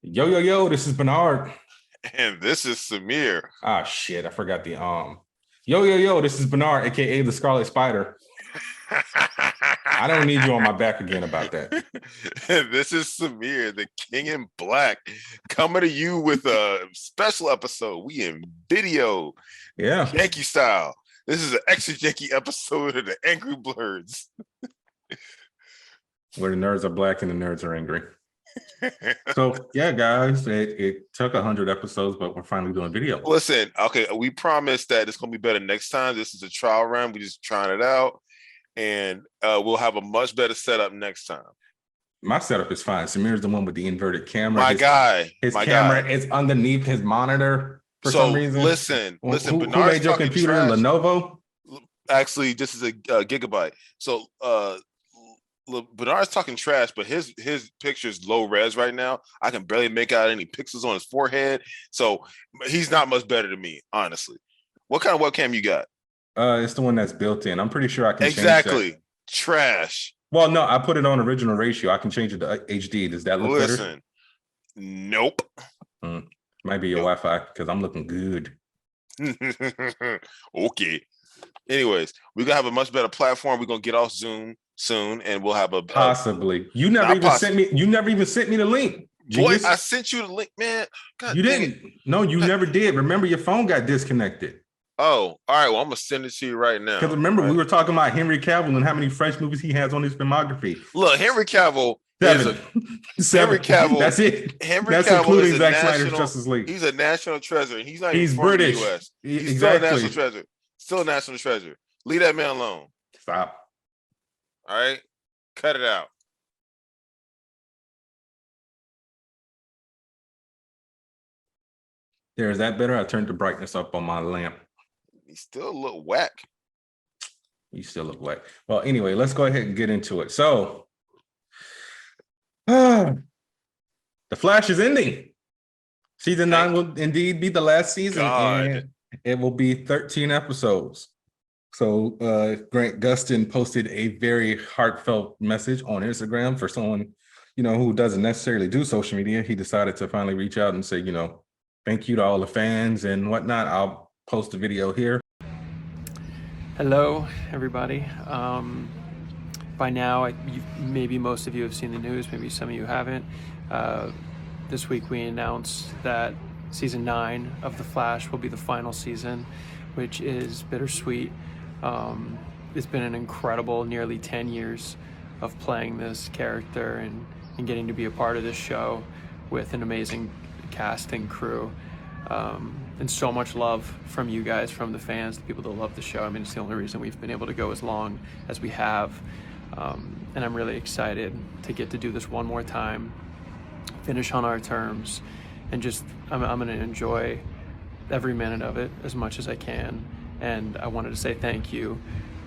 Yo, yo, yo, this is Bernard. And this is Samir. Ah, shit, I forgot the Yo, yo, yo, this is Bernard, aka the Scarlet Spider. I don't need you on my back again about that. And this is Samir, the King in Black, coming to you with a special episode. We in video, Yeah, Yankee style. This is an extra Yankee episode of the Angry Blerds. where the nerds are black and the nerds are angry. So, yeah, guys, it took 100 episodes, but we're finally doing video. Listen, okay, we promise that it's going to be better next time. This is a trial run. We're just trying it out. And we'll have a much better setup next time. My setup is fine. Samir's the one with the inverted camera. His camera is underneath his monitor for some reason. Listen. Who made your computer? Trash. Lenovo? Actually, this is a gigabyte. So Bernard's talking trash, but his picture is low res right now. I can barely make out any pixels on his forehead. So he's not much better than me, honestly. What kind of webcam you got? It's the one that's built in. I'm pretty sure I can change that. Trash. Well, no, I put it on original ratio. I can change it to HD. Does that look better? Nope. Might be your Wi-Fi because I'm looking good. Okay. Anyways, we're gonna have a much better platform. We're gonna get off Zoom soon, and we'll have a possibly. You never even sent me. You never even sent me the link. Boy, I sent you the link, man. God, you didn't. No, you never did. Remember, your phone got disconnected. Oh, all right. Well, I'm gonna send it to you right now. Because remember, we were talking about Henry Cavill and how many French movies he has on his filmography. Look, Henry Cavill Seven. Henry Cavill. That's it. That's including Zack Snyder's Justice League. He's a national treasure. He's not. He's even British. The US. He's exactly. Still a national treasure. Still a national treasure. Leave that man alone. Stop. All right, cut it out. Is that better? I turned the brightness up on my lamp. You still look whack. You still look whack. Well, anyway, let's go ahead and get into it. So, The Flash is ending. Season 9 will indeed be the last season. And it will be 13 episodes. So Grant Gustin posted a very heartfelt message on Instagram for someone, who doesn't necessarily do social media. He decided to finally reach out and say, thank you to all the fans and whatnot. I'll post a video here. Hello, everybody. By now, maybe most of you have seen the news, maybe some of you haven't. This week we announced that season 9 of The Flash will be the final season, which is bittersweet. It's been an incredible nearly 10 years of playing this character and getting to be a part of this show with an amazing cast and crew. And so much love from you guys, from the fans, the people that love the show. I mean, it's the only reason we've been able to go as long as we have. And I'm really excited to get to do this one more time, finish on our terms, and just, I'm going to enjoy every minute of it as much as I can. And I wanted to say thank you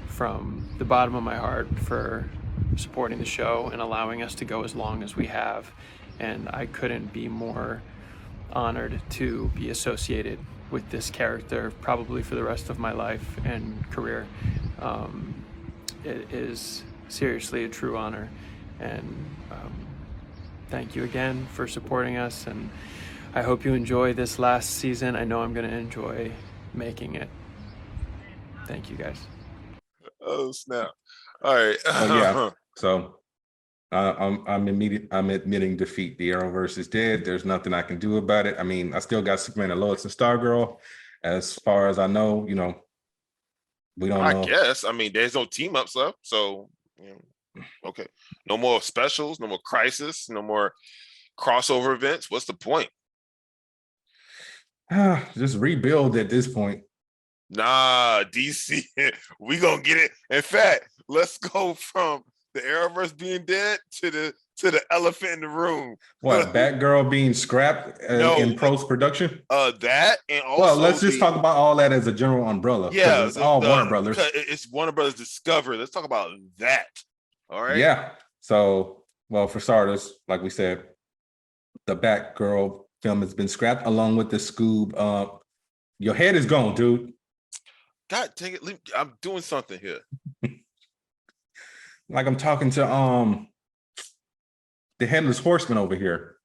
from the bottom of my heart for supporting the show and allowing us to go as long as we have. And I couldn't be more honored to be associated with this character probably for the rest of my life and career. It is seriously a true honor, and thank you again for supporting us, and I hope you enjoy this last season. I know I'm going to enjoy making it. Thank you, guys. Oh, snap. All right. Yeah, so I'm admitting defeat. The Arrowverse is dead. There's nothing I can do about it. I mean, I still got Superman and Lois and Stargirl. As far as I know, we don't know. I guess. I mean, there's no team ups left, so okay. No more specials, no more crisis, no more crossover events. What's the point? Just rebuild at this point. Nah, DC, we gonna get it. In fact, let's go from the Arrowverse being dead to the elephant in the room. What, Batgirl being scrapped in post-production? That and also. Well, let's just talk about all that as a general umbrella. Yeah, it's all Warner Brothers. It's Warner Brothers Discovery. Let's talk about that. All right. Yeah. So, well, for starters, like we said, the Batgirl film has been scrapped along with the Scoob. Your head is gone, dude. God dang it! I'm doing something here. Like I'm talking to the Headless Horseman over here.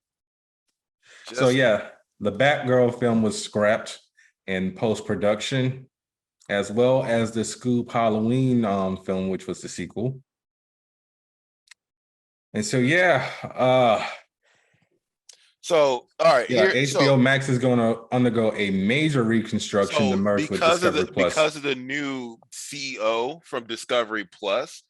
So yeah, the Batgirl film was scrapped in post-production, as well as the Scoop Halloween film, which was the sequel. And so so all right, yeah, here HBO Max is going to undergo a major reconstruction to merge with Discovery Plus. Because of the new CEO from Discovery Plus.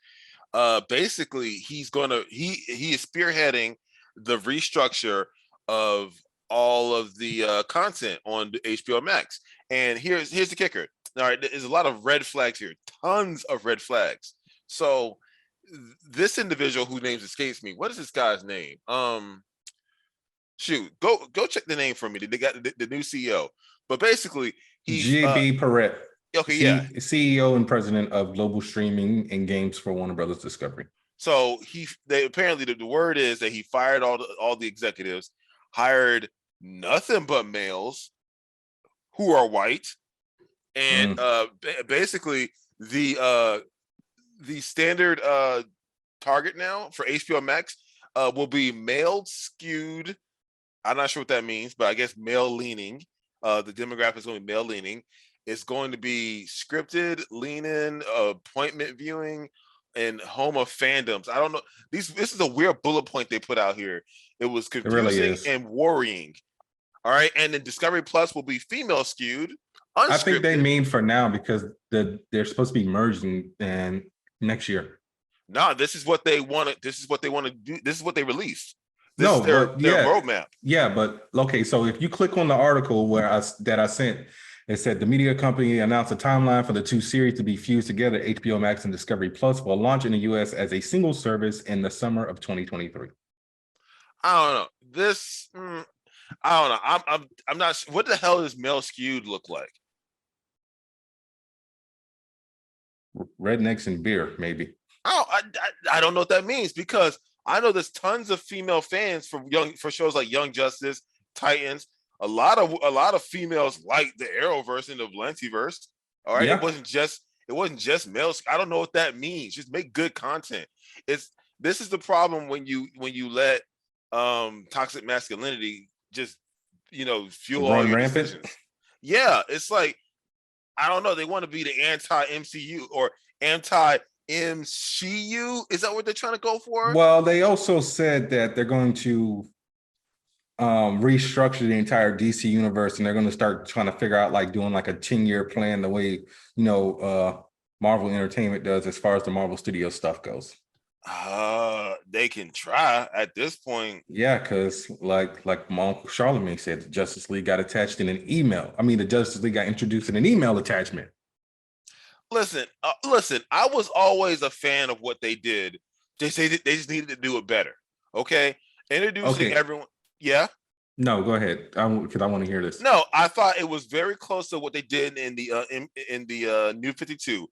Basically he is spearheading the restructure of all of the content on HBO Max. And here's the kicker. All right, there's a lot of red flags here, tons of red flags. So this individual whose name escapes me, what is this guy's name? Shoot, go check the name for me. They got the new CEO, but basically he's GB Perret. Okay, yeah, CEO and president of global streaming and games for Warner Brothers Discovery. So they apparently the word is that he fired all the executives, hired nothing but males who are white, and basically the standard target now for HBO Max will be male skewed. I'm not sure what that means, but I guess male leaning. The demographic is going to be male leaning. It's going to be scripted, lean-in, appointment viewing, and home of fandoms. I don't know. This is a weird bullet point they put out here. It was confusing and worrying. All right, and then Discovery Plus will be female skewed. Unscripted. I think they mean for now because they're supposed to be merging and next year. No, this is what they want to. This is what they want to do. This is what they released. This is their roadmap. Yeah, but okay. So if you click on the article that I sent, it said the media company announced a timeline for the two series to be fused together. HBO Max and Discovery Plus will launch in the U.S. as a single service in the summer of 2023. I don't know. I don't know. I'm not. What the hell does male skewed look like? Rednecks and beer, maybe. I don't know what that means because I know there's tons of female fans for shows like Young Justice, Titans. A lot of females like the Arrowverse and the Lentiverse. All right, yeah. It wasn't just males. I don't know what that means. Just make good content. This is the problem when you let toxic masculinity just fuel all your rampant decisions. Yeah, it's like I don't know. They want to be the anti-MCU or anti-MCU. Is that what they're trying to go for? Well, they also said that they're going to restructure the entire DC universe, and they're going to start trying to figure out doing a 10-year plan the way Marvel Entertainment does as far as the Marvel Studios stuff goes. They can try at this point. Yeah, because like my Uncle Charlemagne said, the Justice League got attached in an email. I mean, the Justice League got introduced in an email attachment. Listen. I was always a fan of what they did. They say that they just needed to do it better. Okay, introducing everyone. Yeah. No, go ahead. Because I want to hear this. No, I thought it was very close to what they did in the New 52.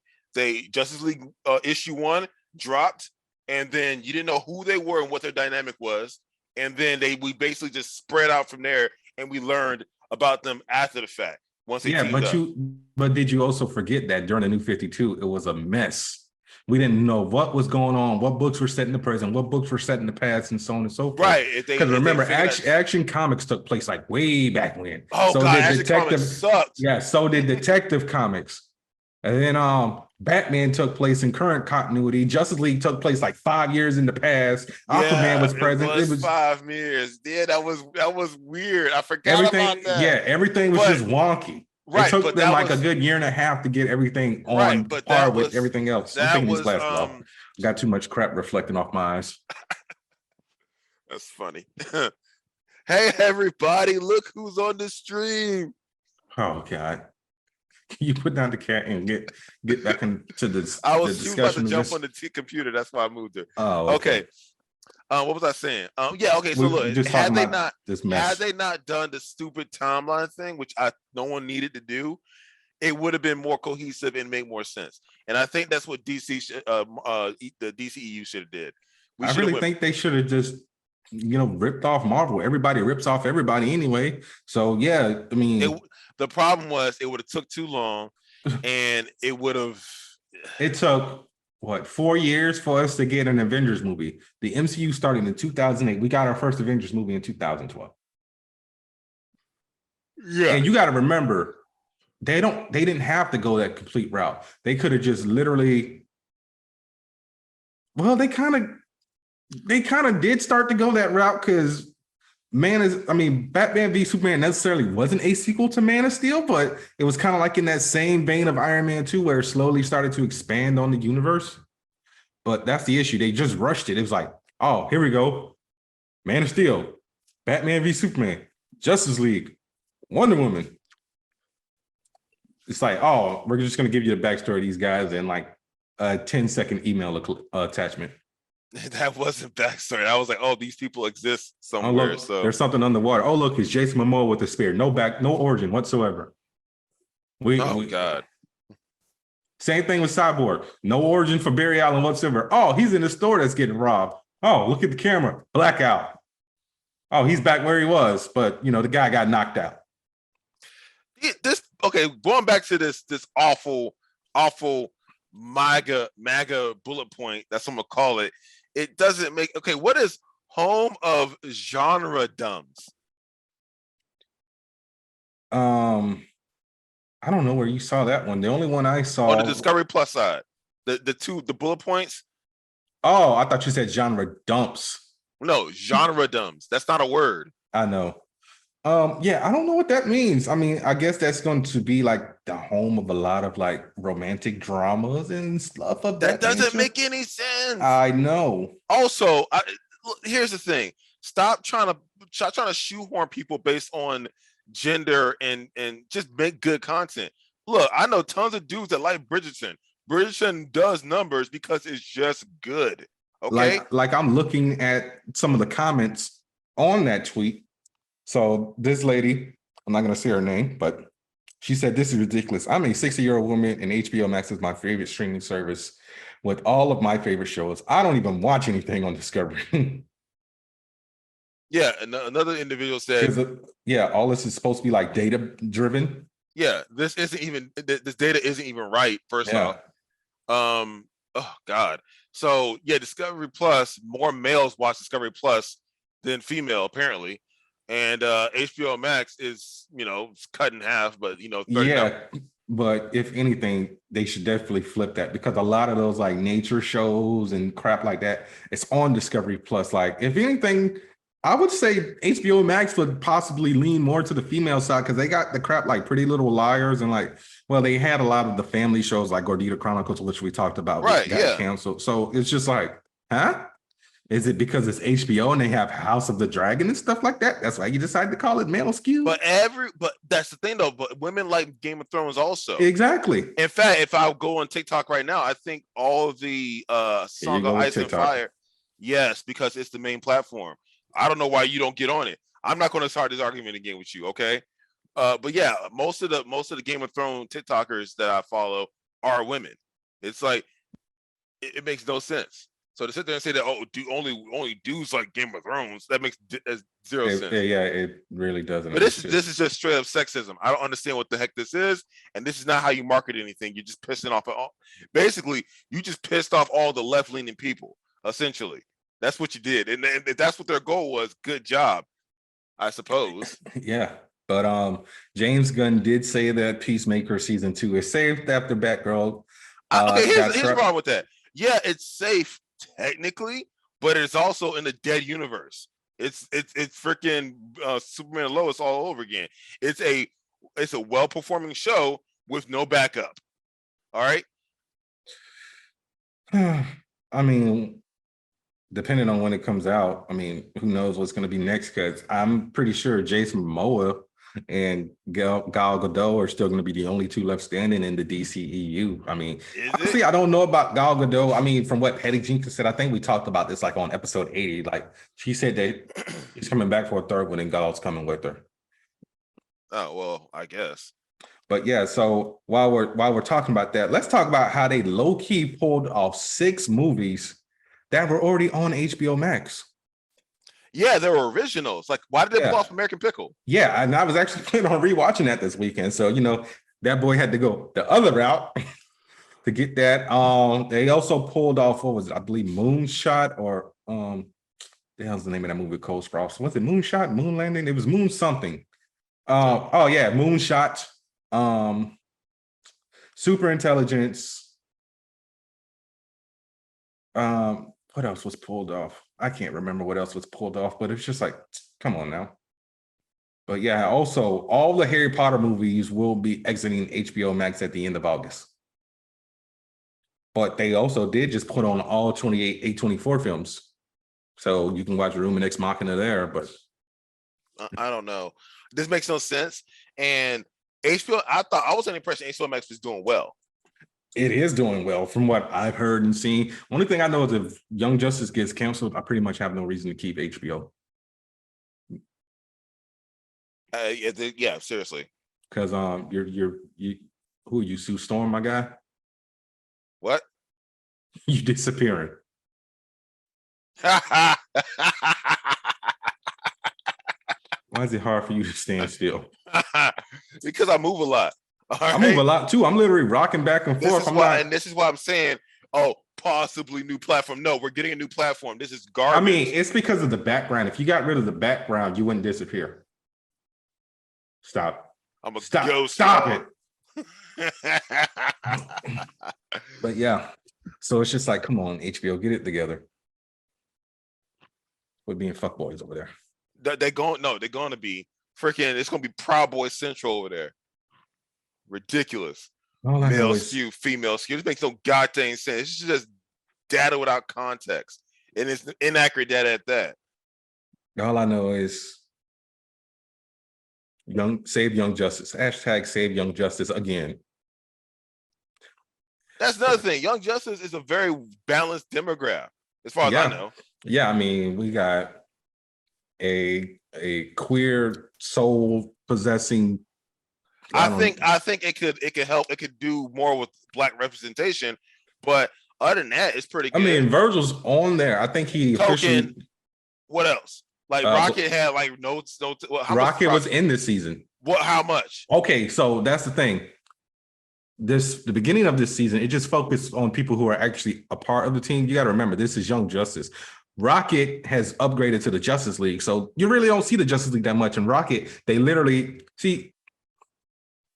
Justice League issue 1 dropped, and then you didn't know who they were and what their dynamic was, and then we basically just spread out from there, and we learned about them after the fact. Once they teamed up. But did you also forget that during the New 52, it was a mess? We didn't know what was going on, what books were set in the present, what books were set in the past, and so on and so forth. Right. Because remember, Action Comics took place way back when. Oh, so God, Action Comics sucked. Yeah, so did Detective Comics. And then Batman took place in current continuity. Justice League took place 5 years in the past. Aquaman was present. It was 5 years. Yeah, that was weird. I forgot about that. Yeah, everything was just wonky. Right, it took them a good year and a half to get everything on par with everything else. I'm taking these glasses off. Got too much crap reflecting off my eyes. That's funny. Hey, everybody, look who's on the stream. Oh, God. Can you put down the cat and get back into this? I was about to jump on the computer. That's why I moved it. Oh, okay. What was I saying? Yeah, okay. So look, had they not done the stupid timeline thing, which no one needed to do, it would have been more cohesive and make more sense. And I think that's what the DCEU should have did. I really think they should have just ripped off Marvel. Everybody rips off everybody anyway. So yeah, I mean, the problem was it would have took too long, and it would have. It took. 4 years for us to get an Avengers movie? The MCU started in 2008. We got our first Avengers movie in 2012. Yeah. And you got to remember, they didn't have to go that complete route. They could have just literally, well, they kind of did start to go that route because Batman v Superman necessarily wasn't a sequel to Man of Steel, but it was kind of like in that same vein of Iron Man 2, where it slowly started to expand on the universe. But that's the issue. They just rushed it. It was like, oh, here we go. Man of Steel, Batman v Superman, Justice League, Wonder Woman. It's like, oh, we're just going to give you the backstory of these guys and like a 10-second email attachment. That wasn't backstory. I was like, oh, these people exist somewhere. Look, so there's something underwater. Oh, look, it's Jason Momoa with a spear. No origin whatsoever. God. Same thing with Cyborg. No origin for Barry Allen whatsoever. Oh, he's in the store that's getting robbed. Oh, look at the camera. Blackout. Oh, he's back where he was, but the guy got knocked out. Going back to this awful MAGA bullet point, that's what I'm gonna call it. It doesn't make what is home of genre dumbs? I don't know where you saw that one. The only one I saw on the Discovery Plus side. The bullet points. Oh, I thought you said genre dumps. No, genre dumbs. That's not a word. I know. Yeah, I don't know what that means. I mean, I guess that's going to be like the home of a lot of like romantic dramas and stuff of that. That doesn't make any sense. I know. Also, here's the thing: stop trying to shoehorn people based on gender and just make good content. Look, I know tons of dudes that like Bridgerton. Bridgerton does numbers because it's just good. Okay, like I'm looking at some of the comments on that tweet. So this lady, I'm not going to say her name, but she said, "This is ridiculous. I'm a 60-year-old woman and HBO Max is my favorite streaming service with all of my favorite shows. I don't even watch anything on Discovery." Yeah, another individual said, all this is supposed to be like data driven. Yeah, this data isn't even right, first off. Oh God. So yeah, Discovery Plus, more males watch Discovery Plus than female, apparently. And HBO Max is, it's cut in half, but 30. But if anything, they should definitely flip that because a lot of those like nature shows and crap like that, it's on Discovery Plus. Like, if anything, I would say HBO Max would possibly lean more to the female side because they got the crap like Pretty Little Liars and they had a lot of the family shows like Gordita Chronicles, which we talked about, right? Got canceled. So it's just like, huh? Is it because it's HBO and they have House of the Dragon and stuff like that? That's why you decided to call it male skew. But that's the thing though. But women like Game of Thrones also. Exactly. In fact, if I go on TikTok right now, I think all of the Song of Ice and Fire, yes, because it's the main platform. I don't know why you don't get on it. I'm not going to start this argument again with you, okay? But yeah, most of the Game of Thrones TikTokers that I follow are women. It's like it makes no sense. So to sit there and say that only dudes like Game of Thrones, that makes zero sense. Yeah, it really doesn't. But this is just straight up sexism. I don't understand what the heck this is, and this is not how you market anything. You're just pissing off basically, you just pissed off all the left-leaning people. Essentially, that's what you did, and if that's what their goal was, good job, I suppose. Yeah, but James Gunn did say that Peacemaker season 2 is safe after Batgirl. Here's the problem with that. Yeah, it's safe technically, but it's also in a dead universe. It's freaking Superman and Lois all over again. It's a well-performing show with no backup. All right. I mean, depending on when it comes out, I mean, who knows what's going to be next? Because I'm pretty sure Jason Momoa and Gal Gadot are still going to be the only two left standing in the DCEU. I mean, honestly, I don't know about Gal Gadot. I mean, from what Patty Jenkins said, I think we talked about this like on episode 80. Like, she said that she's coming back for a third one and Gal's coming with her. Oh, well, I guess. But yeah, so while we're talking about that, let's talk about how they low-key pulled off 6 movies that were already on HBO Max. Yeah, they were originals. Like, why did they pull off American Pickle? Yeah, and I was actually planning on rewatching that this weekend. So, that boy had to go the other route to get that. They also pulled off, what was it? I believe Moonshot or the hell's the name of that movie with Cole Sprouse? Was it Moonshot, Moon Landing? It was Moon something. Oh yeah, Moonshot, Super Intelligence. What else was pulled off? I can't remember what else was pulled off, but it's just like, come on now. But yeah, also all the Harry Potter movies will be exiting HBO Max at the end of August. But they also did just put on all 28 A24 films. So you can watch Room and Ex Machina there, but I don't know. This makes no sense. And HBO, I was under the impression HBO Max was doing well. It is doing well from what I've heard and seen. Only thing I know is if Young Justice gets canceled, I pretty much have no reason to keep HBO. Yeah, seriously. Because you who are you, Sue Storm, my guy? What? You disappearing. Why is it hard for you to stand still? Because I move a lot. I move a lot too. I'm literally rocking back and forth. And this is why I'm saying, possibly new platform. No, we're getting a new platform. This is garbage. I mean, it's because of the background. If you got rid of the background, you wouldn't disappear. Stop. I'm a stop. ghost. Stop it. But yeah, so it's just like, come on, HBO, get it together. We're being fuckboys over there. They're going to be freaking. It's going to be Proud Boy Central over there. Ridiculous. Male skew, female skew. This makes no goddamn sense. It's just data without context, and it's inaccurate data at that. All I know is save Young Justice. Hashtag save Young Justice again. That's another thing. Young Justice is a very balanced demographic, as far as I know. Yeah, I mean, we got a queer soul possessing. I think it could help. It could do more with Black representation, but other than that, it's pretty good. I mean, Virgil's on there. I think he officially. What else? Like Rocket had like notes. Rocket was in this season. What? How much? Okay, so that's the thing. The beginning of this season, it just focused on people who are actually a part of the team. You got to remember, this is Young Justice. Rocket has upgraded to the Justice League, so you really don't see the Justice League that much. And Rocket, they literally see.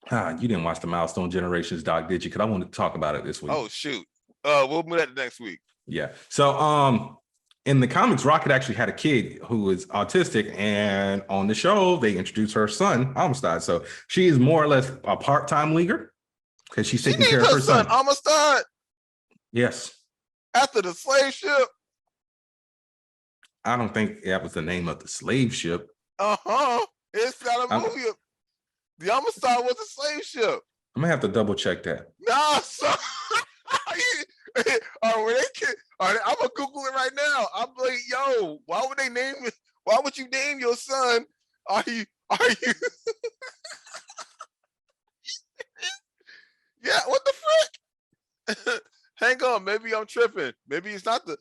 You didn't watch the Milestone Generations doc, did you? Because I wanted to talk about it this week. Oh shoot, we'll move that to next week. Yeah. So, in the comics, Rocket actually had a kid who is autistic, and on the show, they introduced her son, Amistad. So she is more or less a part-time leaguer because she's taking care of her son. Amistad. Yes. After the slave ship. I don't think that was the name of the slave ship. It's got a movie. The Amistad was a slave ship. I'm gonna have to double check that. Nah, son. I'm gonna Google it right now. I'm like, yo, why would they name it? Why would you name your son? Are you? Yeah, what the frick? Hang on, maybe I'm tripping. Maybe it's not the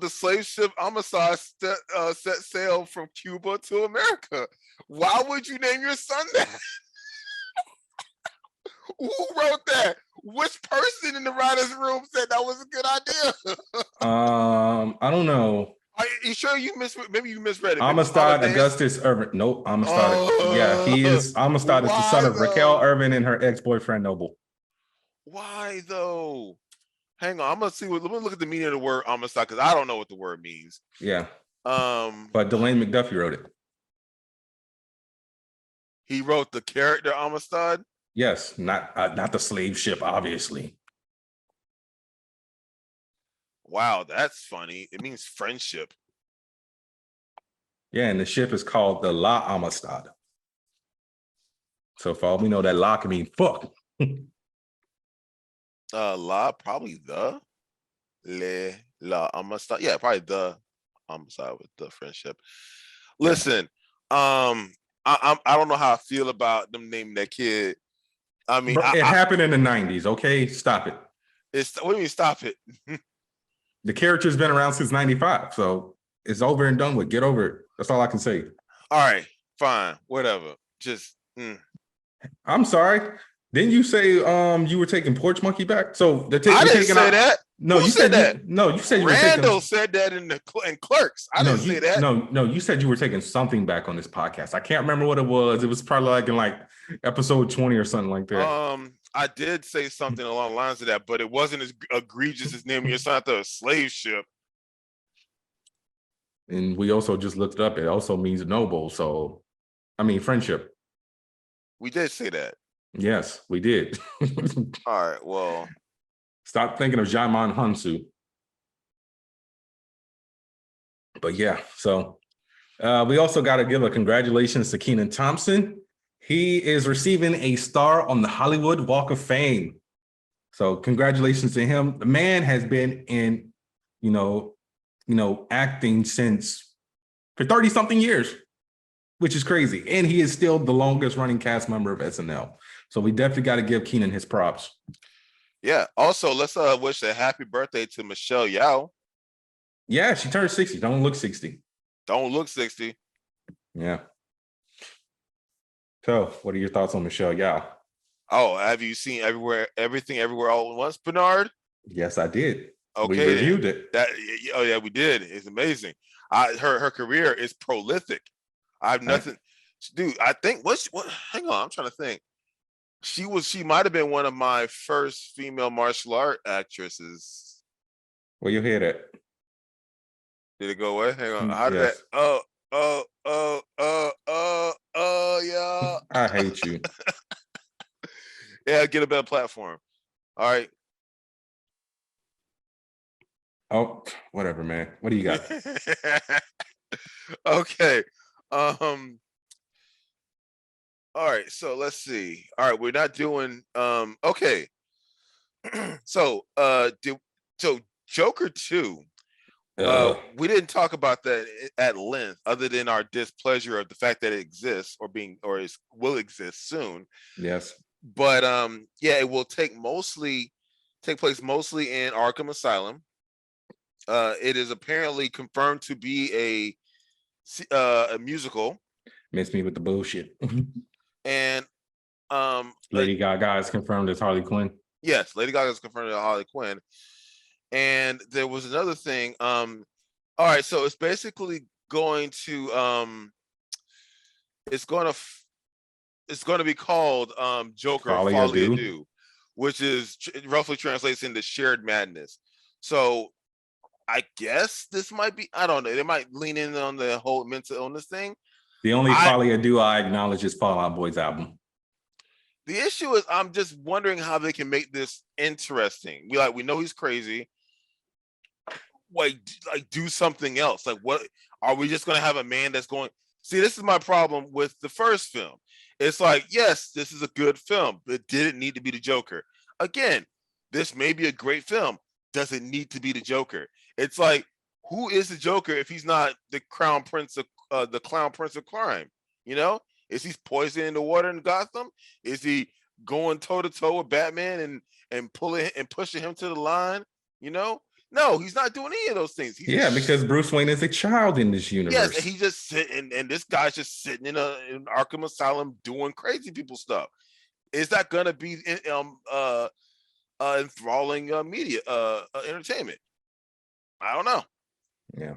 slave ship Amistad set sail from Cuba to America. Why would you name your son that? Who wrote that? Which person in the writer's room said that was a good idea? I don't know. Are you sure you maybe you misread it? Amistad Augustus Irvin. Nope, Amistad. Yeah, he is. Amistad is the son of Raquel Irvin and her ex-boyfriend Noble. Why though? Hang on, let me look at the meaning of the word Amistad because I don't know what the word means. Yeah. But Delane McDuffie wrote it. He wrote the character Amistad? Yes, not the slave ship, obviously. Wow, that's funny. It means friendship. Yeah, and the ship is called the La Amistad. So for all we know, that La can mean fuck. La, probably the La Amistad. Yeah, probably the Amistad with the friendship. Listen, I don't know how I feel about them naming that kid. I mean, it happened in the 90s. Okay, stop it. What do you mean, stop it? The character's been around since 95, so it's over and done with. Get over it. That's all I can say. All right, fine, whatever. Just. I'm sorry. Didn't you say you were taking Porch Monkey back? So I didn't say that. No, Who you said that? you said you were Randall taking. said that in Clerks. I didn't say that. No, you said you were taking something back on this podcast. I can't remember what it was. It was probably like in like episode 20 or something like that. I did say something along the lines of that, but it wasn't as egregious as naming your son after a slave ship. And we also just looked it up. It also means noble. So, I mean, friendship. We did say that. Yes, we did. All right. Well, stop thinking of Jaimon Hansu. But yeah, so we also got to give a congratulations to Keanan Thompson. He is receiving a star on the Hollywood Walk of Fame. So congratulations to him. The man has been in, acting for 30 something years, which is crazy. And he is still the longest running cast member of SNL. So we definitely got to give Keanan his props. Yeah. Also, let's wish a happy birthday to Michelle Yeoh. Yeah, she turned 60. Don't look 60. Don't look 60. Yeah. So, what are your thoughts on Michelle Yeoh? Oh, have you seen Everything Everywhere All at Once, Bernard? Yes, I did. Okay, we reviewed it. Oh yeah, we did. It's amazing. Her career is prolific. I have nothing, dude. I think what? Hang on, I'm trying to think. She might have been one of my first female martial art actresses. Where you hear that? Did it go away? Hang on. How did yes. that? Yeah. I hate you. Yeah, get a better platform. All right. Oh, whatever, man. What do you got? Okay. All right, so let's see. All right, we're not doing okay. So Joker 2. We didn't talk about that at length, other than our displeasure of the fact that it exists will exist soon. Yes. But yeah, it will take place mostly in Arkham Asylum. It is apparently confirmed to be a musical. Miss me with the bullshit. And Lady Gaga is confirmed as Harley Quinn. Yes, Lady Gaga is confirmed as Harley Quinn. And there was another thing. All right, so it's basically going to it's going to be called Joker Folly Ado, which is roughly translates into shared madness. So I guess this might be, I don't know, they might lean in on the whole mental illness thing. The only Folly Ado I acknowledge is Fall Out Boy's album. The issue is I'm just wondering how they can make this interesting. We know he's crazy. Like do something else. Like, what are we just going to have a man that's going? See, this is my problem with the first film. It's like, yes, this is a good film, but it didn't need to be the Joker. Again, this may be a great film. Doesn't need to be the Joker. It's like, who is the Joker if he's not the clown prince of crime? Is he poisoning the water in Gotham? Is he going toe to toe with Batman and pulling and pushing him to the line? No, he's not doing any of those things. Because Bruce Wayne is a child in this universe. Yes, and he's just sitting, and this guy's just sitting in Arkham Asylum doing crazy people stuff. Is that gonna be enthralling media entertainment? I don't know. Yeah.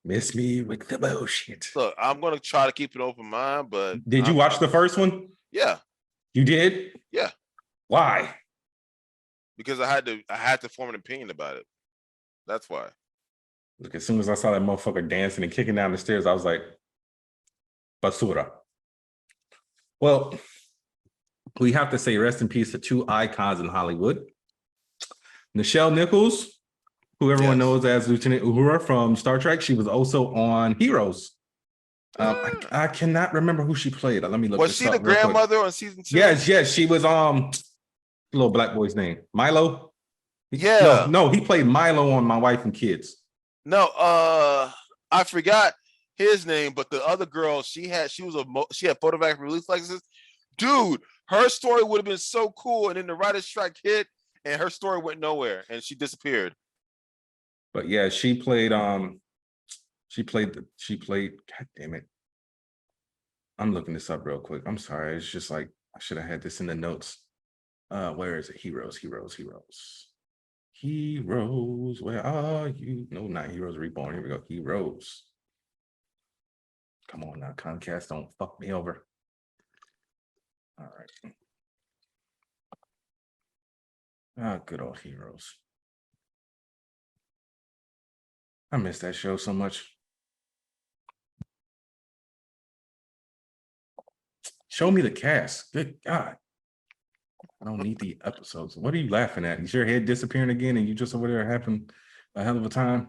Miss me with the bullshit. Look, I'm gonna try to keep an open mind, but did you watch the first one? Yeah. You did? Yeah. Why? Because I had to form an opinion about it. That's why. Look, as soon as I saw that motherfucker dancing and kicking down the stairs, I was like, basura. Well, we have to say rest in peace to two icons in Hollywood. Nichelle Nichols, who everyone knows as Lieutenant Uhura from Star Trek. She was also on Heroes. I cannot remember who she played. Let me look. Was she the grandmother on season 2? Yes. She was little black boy's name. Milo? Yeah. No, he played Milo on My Wife and Kids. No, I forgot his name, but the other girl, she had photographic release licenses. Dude, her story would have been so cool, and then the writer's strike hit, and her story went nowhere, and she disappeared. But yeah, she played. God damn it. I'm looking this up real quick. I'm sorry. It's just like I should have had this in the notes. Where is it? Heroes. Where are you? No, not Heroes Reborn. Here we go. Heroes. Come on now, Comcast, don't fuck me over. All right. Good old Heroes. I miss that show so much. Show me the cast. Good God. I don't need the episodes. What are you laughing at? Is your head disappearing again and you just over there having a hell of a time?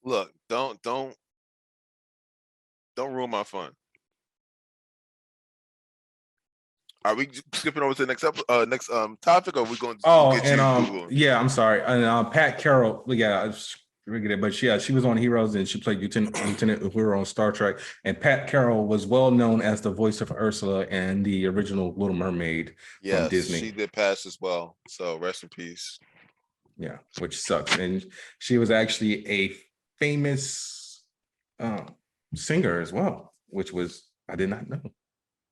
Look, don't ruin my fun. Are we skipping over to the next topic, or are we going to get yeah, I'm sorry. And Pat Carroll, yeah, but she was on Heroes and she played Lieutenant Uhura on Star Trek. And Pat Carroll was well known as the voice of Ursula and the original Little Mermaid from Disney. She did pass as well. So rest in peace. Yeah, which sucks. And she was actually a famous singer as well, which I did not know.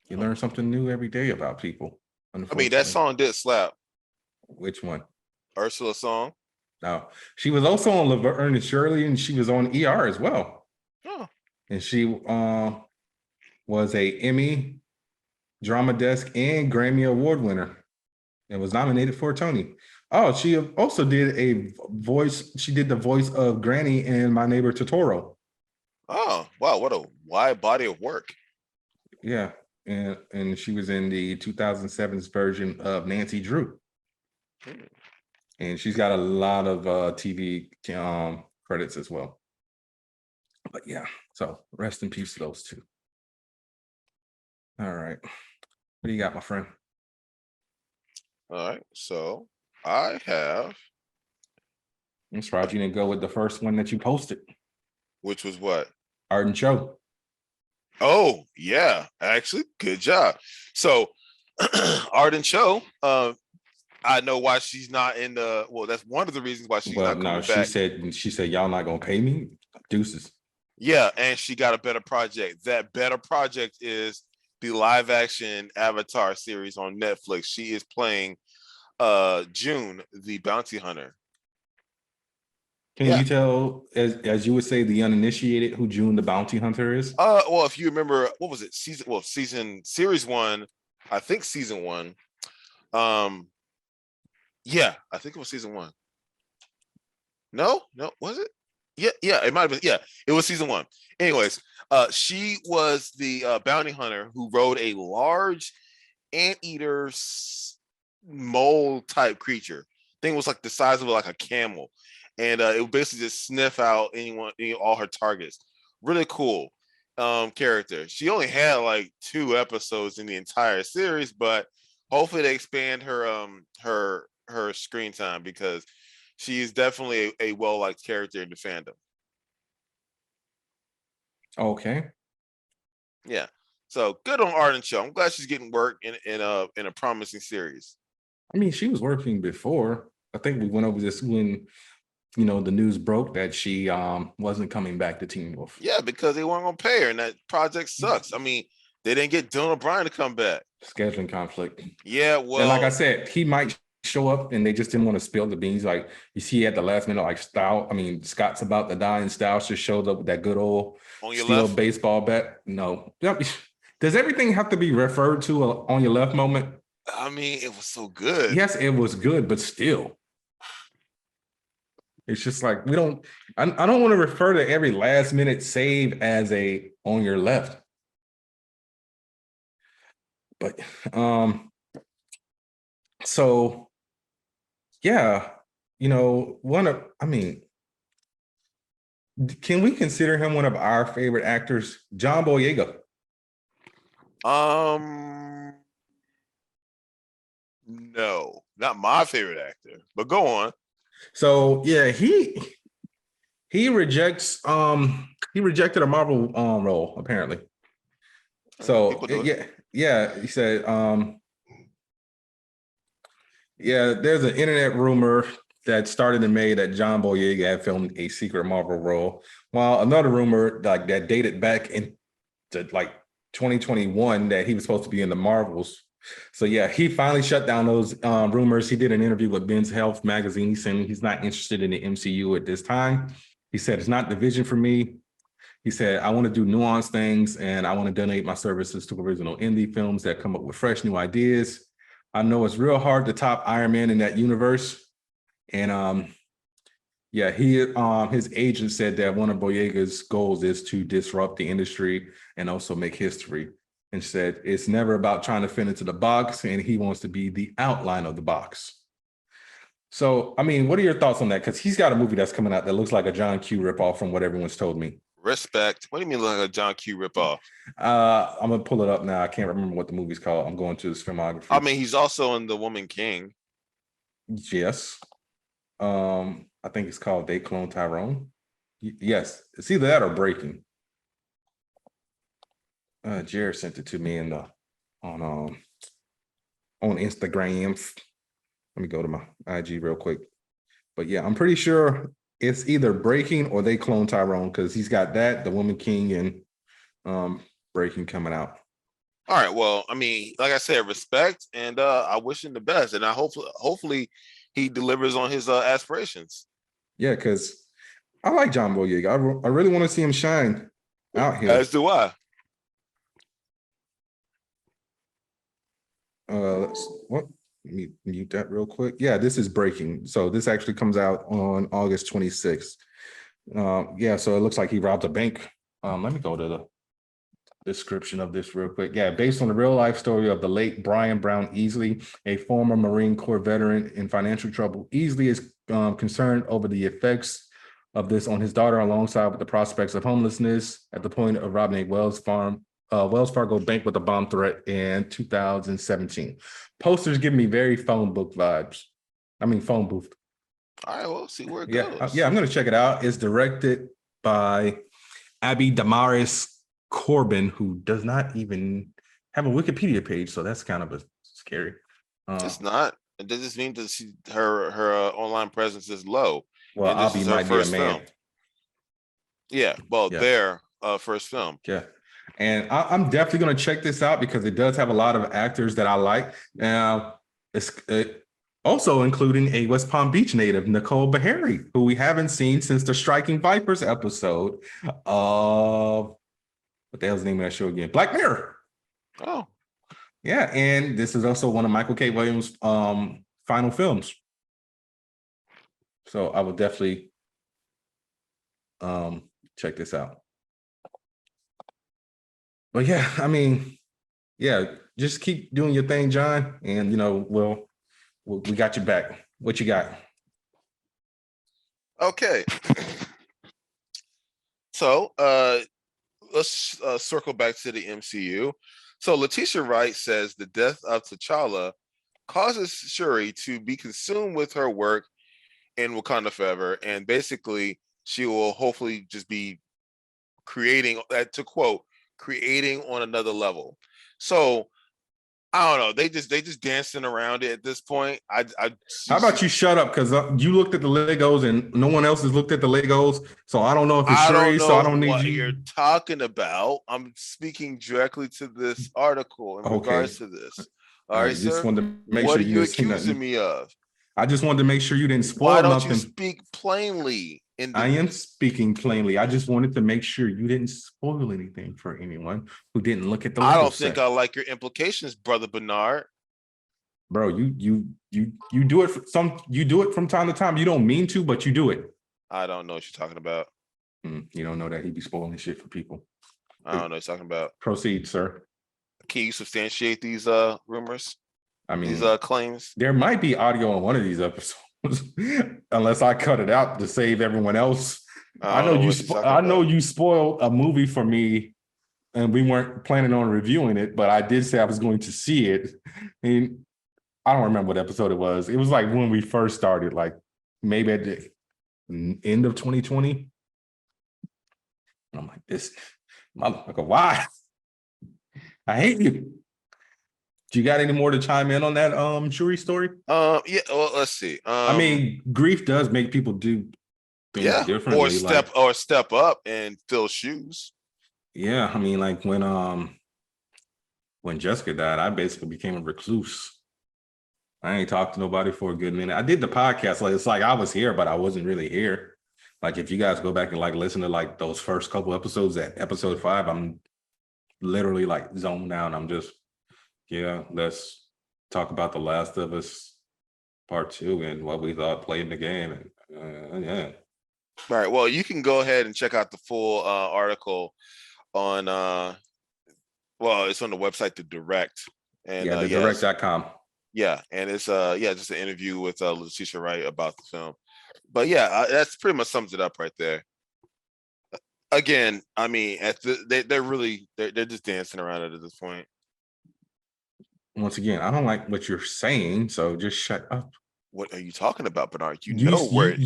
You learn something new every day about people. I mean, that song did slap. Which one? Ursula song. No, she was also on Laverne and Shirley, and she was on ER as well. Oh. And she was a Emmy, Drama Desk, and Grammy Award winner, and was nominated for a Tony. Oh, she also did a voice. She did the voice of Granny in My Neighbor Totoro. Oh, wow! What a wide body of work. Yeah, and she was in the 2007 version of Nancy Drew. And she's got a lot of TV credits as well. But yeah, so rest in peace to those two. All right. What do you got, my friend? All right. So I have. I'm surprised you didn't go with the first one that you posted. Which was what? Arden Cho. Oh, yeah. Actually, good job. So Arden Cho, I know why she's not in the. Well, that's one of the reasons why she's not coming back. She said y'all not gonna pay me. Deuces. Yeah, and she got a better project. That better project is the live action Avatar series on Netflix. She is playing June, the bounty hunter. Can you tell, as you would say, the uninitiated, who June the bounty hunter is? Well, if you remember, what was it? Series 1, I think season 1. Yeah, I think it was season 1. No, was it? Yeah, it might have been. Yeah, it was season 1. Anyways, she was the bounty hunter who rode a large anteater mole type creature. Thing was like the size of like a camel, and it would basically just sniff out all her targets. Really cool character. She only had like 2 episodes in the entire series, but hopefully they expand her screen time, because she is definitely a well-liked character in the fandom. Okay. Yeah. So good on Arden Cho. I'm glad she's getting work in a promising series. I mean, she was working before. I think we went over this when the news broke that she wasn't coming back to Teen Wolf. Yeah, because they weren't gonna pay her, and that project sucks. I mean, they didn't get Dylan O'Brien to come back. Scheduling conflict. Yeah, well, and like I said, he might show up, and they just didn't want to spill the beans. Like you see at the last minute, like Scott's about to die, and Styles just showed up with that good old steel baseball bat. No, does everything have to be referred to on your left moment? I mean, it was so good. Yes, it was good, but still, it's just like I don't want to refer to every last minute save as a on your left. But so yeah, can we consider him one of our favorite actors? John Boyega. No, not my favorite actor, but go on. So yeah, he rejected a Marvel role, apparently. So yeah, he said there's an internet rumor that started in May that John Boyega had filmed a secret Marvel role, while another rumor that dated back into like 2021 that he was supposed to be in the Marvels. So yeah, he finally shut down those rumors. He did an interview with Men's Health magazine saying he's not interested in the MCU at this time. He said, it's not the vision for me. He said, I want to do nuanced things and I want to donate my services to original indie films that come up with fresh new ideas. I know it's real hard to top Iron Man in that universe. And yeah, his agent said that one of Boyega's goals is to disrupt the industry and also make history. And said it's never about trying to fit into the box, and he wants to be the outline of the box. So, I mean, what are your thoughts on that? Because he's got a movie that's coming out that looks like a John Q ripoff from what everyone's told me. Respect. What do you mean like a John Q ripoff? I'm gonna pull it up now. I can't remember what the movie's called. I'm going to his filmography. I mean, he's also in The Woman King. Yes. I think it's called They Clone Tyrone. Yes, it's either that or Breaking. Jared sent it to me on Instagram. Let me go to my IG real quick. But yeah, I'm pretty sure it's either Breaking or They Clone Tyrone because he's got that, The Woman King, and Breaking coming out. All right. Well, I mean, like I said, respect, and I wish him the best, and I hopefully he delivers on his aspirations. Yeah, because I like John Boyega. I really want to see him shine out here. As do I. Let me mute that real quick. Yeah, this is Breaking. So this actually comes out on August 26th. Yeah, so it looks like he robbed a bank. Let me go to the description of this real quick. Yeah, based on the real life story of the late Brian Brown Easley, a former Marine Corps veteran in financial trouble. Easley is concerned over the effects of this on his daughter, alongside with the prospects of homelessness at the point of robbing a Wells Fargo bank with a bomb threat in 2017. Posters give me very phone booth vibes. Phone booth. All right, we'll see where it goes. Yeah, I'm going to check it out. It's directed by Abby Damaris Corbin, who does not even have a Wikipedia page, so that's kind of scary. It's not. It doesn't mean that her online presence is low. Well, Abby might be a man. Film. Yeah, well, yeah. Their first film. Yeah. And I'm definitely going to check this out because it does have a lot of actors that I like. Now, it's also including a West Palm Beach native, Nicole Beharie, who we haven't seen since the Striking Vipers episode of, what the hell's the name of that show again? Black Mirror. Oh. Yeah, and this is also one of Michael K. Williams' final films. So I will definitely check this out. But yeah, I mean, yeah, just keep doing your thing, John. And, we got you back. What you got? Okay. So let's circle back to the MCU. So Letitia Wright says the death of T'Challa causes Shuri to be consumed with her work in Wakanda Forever. And basically, she will hopefully just be creating, to quote, creating on another level. So I don't know. They just dancing around it at this point. How about you shut up? Because you looked at the Legos and no one else has looked at the Legos. So I don't know if it's Shuri. So I don't need what you. You're talking about. I'm speaking directly to this article in regards to this. All right, sir. Just wanted to make what sure are you accusing me of? I just wanted to make sure you didn't spoil Why don't nothing. you speak plainly? I am speaking plainly. I just wanted to make sure you didn't spoil anything for anyone who didn't look at the. I don't think I like your implications, brother Bernard. Bro, you do it from time to time. You don't mean to, but you do it. I don't know what you're talking about. You don't know that he'd be spoiling shit for people. I don't know what you're talking about. Proceed, sir. Can you substantiate these rumors? These claims? There might be audio on one of these episodes. Unless I cut it out to save everyone else. I know you spoiled a movie for me, and we weren't planning on reviewing it, but I did say I was going to see it. And I don't remember what episode it was. It was like when we first started, like maybe at the end of 2020. And I'm like, this motherfucker, why? I hate you. Do you got any more to chime in on that Shuri story? Yeah, well, let's see. Grief does make people do things differently. Or step up and fill shoes. Yeah, like when when Jessica died, I basically became a recluse. I ain't talked to nobody for a good minute. I did the podcast. Like, it's like I was here, but I wasn't really here. Like, if you guys go back and like listen to like those first couple episodes, at episode 5, I'm literally like zoned out. I'm just, let's talk about The Last of Us Part 2 and what we thought playing the game. And yeah. All right. Well, you can go ahead and check out the full article on it's on the website, The Direct. And the direct.com. Yeah, and it's just an interview with Letitia Wright about the film. But yeah, that's pretty much sums it up right there. Again, I mean, they're just dancing around it at this point. Once again, I don't like what you're saying, so just shut up. What are you talking about, Bernard? You know what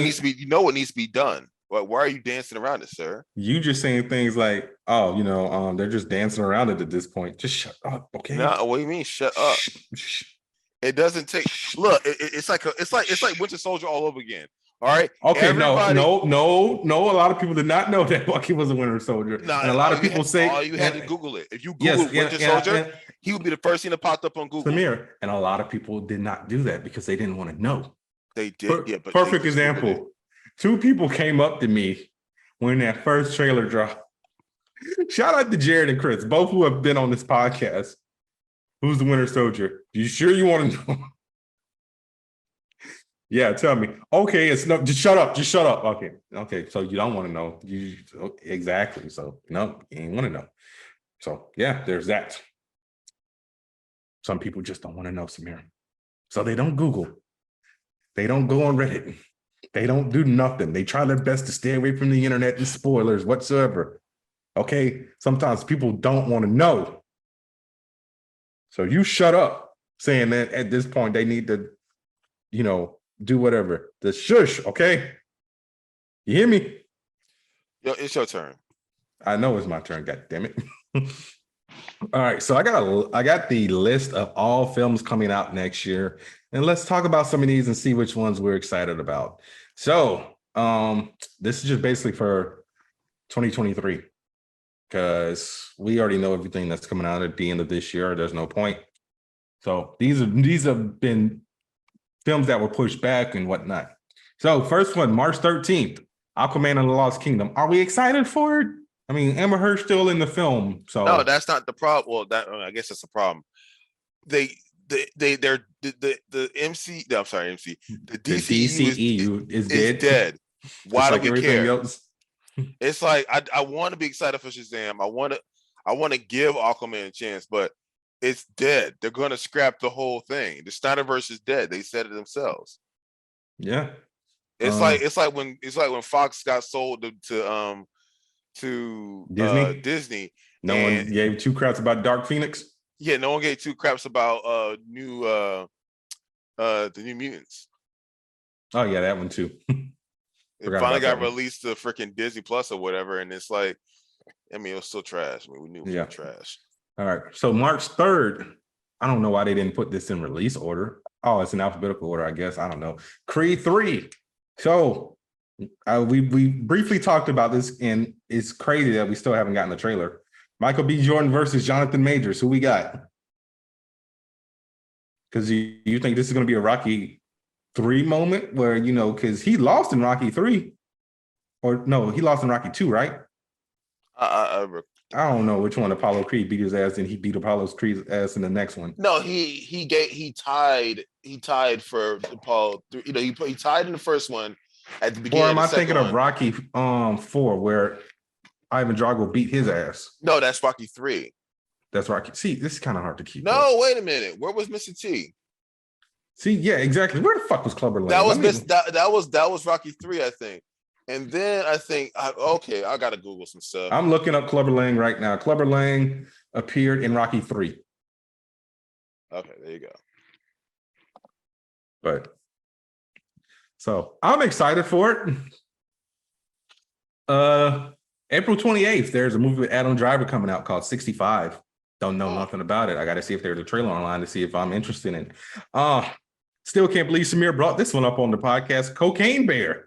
needs to be done. Why are you dancing around it, sir? You just saying things like, they're just dancing around it at this point. Just shut up, okay? No, what do you mean, shut up? It doesn't take. Look, it's like Winter Soldier all over again. All right. Okay. No. A lot of people did not know that Bucky was a Winter Soldier. No, and a lot of people say all you had to Google it. If you Google Winter Soldier, he would be the first thing that popped up on Google. Samir, and a lot of people did not do that because they didn't want to know. They did. But perfect example. 2 people came up to me when that first trailer dropped. Shout out to Jared and Chris, both who have been on this podcast. Who's the Winter Soldier? You sure you want to know? Yeah, tell me. Okay, it's no. Just shut up. Okay. So you don't want to know. Exactly. So no, you ain't want to know. So yeah, there's that. Some people just don't want to know, Samir. So they don't Google. They don't go on Reddit. They don't do nothing. They try their best to stay away from the internet and spoilers whatsoever. Okay. Sometimes people don't want to know. So you shut up saying that at this point they need to, do whatever. The shush, okay? You hear me? Yo, it's your turn. I know it's my turn, god damn it. All right, so I got the list of all films coming out next year, and let's talk about some of these and see which ones we're excited about. So, this is just basically for 2023 because we already know everything that's coming out at the end of this year. There's no point. So these have been films that were pushed back and whatnot. So first one, March 13th, Aquaman and the Lost Kingdom. Are we excited for it? I mean, Amber Heard's still in the film, so no, that's not the problem. Well, I guess that's the problem. The MC. No, I'm sorry, MC. The DCEU is dead. Why do we care? Else? It's like I want to be excited for Shazam. I want to give Aquaman a chance, but it's dead. They're going to scrap the whole thing. The Snyderverse is dead. They said it themselves. Yeah. It's like when Fox got sold to Disney. No one gave 2 craps about Dark Phoenix. Yeah, no one gave 2 craps about the New Mutants. Oh yeah, that one too. It finally got released to freaking Disney Plus or whatever, and it's like, I mean, it was still trash. I mean, we knew it was trash. All right, so March 3rd. I don't know why they didn't put this in release order. Oh, it's in alphabetical order, I guess. I don't know. Creed 3. So we briefly talked about this, and it's crazy that we still haven't gotten the trailer. Michael B. Jordan versus Jonathan Majors. Who we got? Because you think this is going to be a Rocky 3 moment where, because he lost in Rocky 3. Or no, he lost in Rocky 2, right? I don't know which one Apollo Creed beat his ass, and he beat Apollo Creed's ass in the next one. No, he tied for Apollo. He tied in the first one at the beginning. Or am I thinking of Rocky 4 where Ivan Drago beat his ass? No, that's Rocky 3. That's Rocky. See, this is kind of hard to keep. No, wait a minute. Where was Mr. T? See, yeah, exactly. Where the fuck was Clubber Lang? That was Rocky 3, I think. And then I think, I got to Google some stuff. I'm looking up Clubber Lang right now. Clubber Lang appeared in Rocky 3. Okay, there you go. But, so, I'm excited for it. April 28th, there's a movie with Adam Driver coming out called 65. Don't know nothing about it. I got to see if there's a trailer online to see if I'm interested in it. Still can't believe Samir brought this one up on the podcast. Cocaine Bear.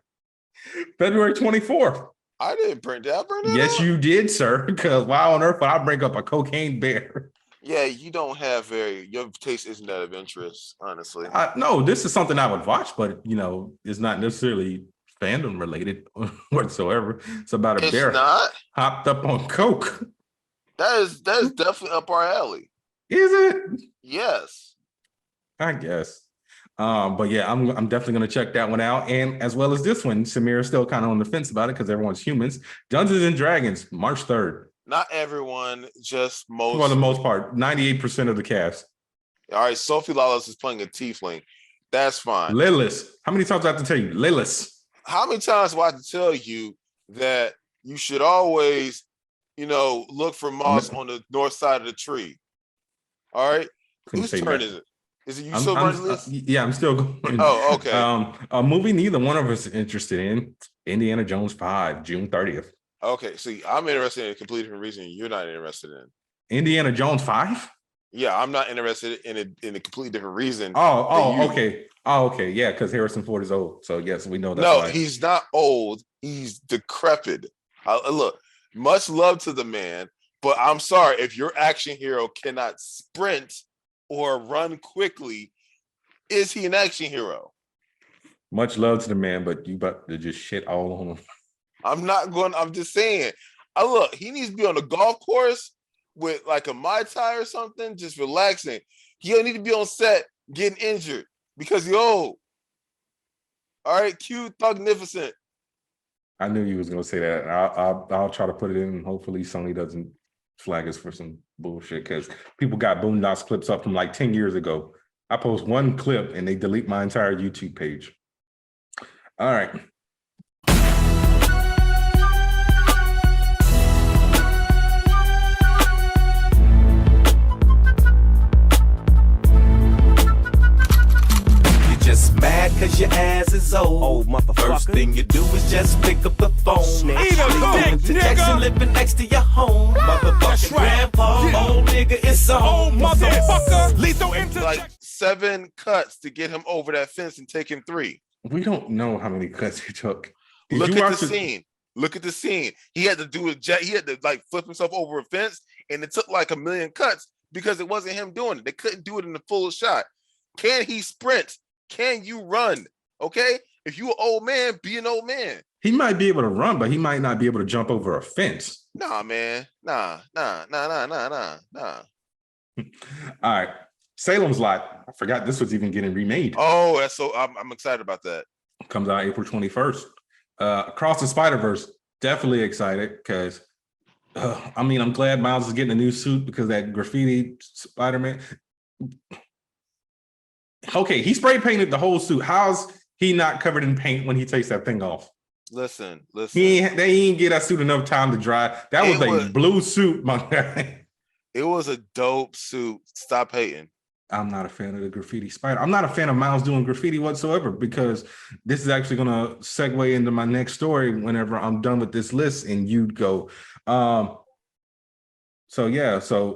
February 24th. I didn't bring that. Yes, you did, sir. Because why on earth would I bring up a Cocaine Bear? Yeah, you don't have your taste isn't that of interest, honestly. No, this is something I would watch, but it's not necessarily fandom related whatsoever. It's about a It's bear not. hopped up on coke. That is definitely up our alley. Is it? Yes. I guess. But yeah, I'm definitely gonna check that one out, and as well as this one. Samir is still kind of on the fence about it because everyone's humans. Dungeons and Dragons, March 3rd. Not everyone, just most. For the most part, 98% of the cast. All right, Sophie Lawless is playing a tiefling. That's fine. Lilith. How many times do I have to tell you? Lilith. How many times do I have to tell you that you should always, look for moss on the north side of the tree? All right. Whose turn is it? Is it you still running this? Yeah, I'm still going. Oh, okay. A movie neither one of us is interested in. Indiana Jones 5, June 30th. Okay, see, I'm interested in a completely different reason you're not interested in. Indiana Jones 5? Yeah, I'm not interested in a completely different reason. Okay. Oh, okay. Yeah, because Harrison Ford is old. So yes, we know that. No, he's not old. He's decrepit. Look, much love to the man, but I'm sorry, if your action hero cannot sprint or run quickly, is he an action hero? Much love to the man, but you about to just shit all on him. I'm just saying. Look, he needs to be on the golf course with like a Mai Tai or something, just relaxing. He don't need to be on set getting injured because he's old. All right, cue Thugnificent. I knew you was gonna say that. I'll try to put it in. Hopefully Sony doesn't flag us for some bullshit because people got Boondocks clips up from like 10 years ago. I post one clip and they delete my entire YouTube page. All right. Just mad cause your ass is old, motherfucker. First thing you do is just pick up the phone. Eat a dick, nigga. Living next to your home, motherfucking grandpa. Yeah. Old nigga, it's a Old home. motherfucker. Lethal interjection. Like 7 cuts to get him over that fence and take him 3. We don't know how many cuts he took. Look at the scene. Look at the scene. He had to do it. He had to like flip himself over a fence, and it took like 1 million cuts because it wasn't him doing it. They couldn't do it in the full shot. Can he sprint? Can you run? Okay. If you an old man, be an old man. He might be able to run, but he might not be able to jump over a fence. Nah, man. Nah. All right. Salem's Lot. I forgot this was even getting remade. Oh, that's so I'm excited about that. Comes out April 21st. Across the Spider-Verse. Definitely excited because I'm glad Miles is getting a new suit because that graffiti Spider-Man. Okay, he spray painted the whole suit. How's he not covered in paint when he takes that thing off? Listen. They ain't get that suit enough time to dry. That was a blue suit, my guy. It was a dope suit. Stop hating. I'm not a fan of the graffiti spider. I'm not a fan of Miles doing graffiti whatsoever because this is actually going to segue into my next story whenever I'm done with this list and you'd go. So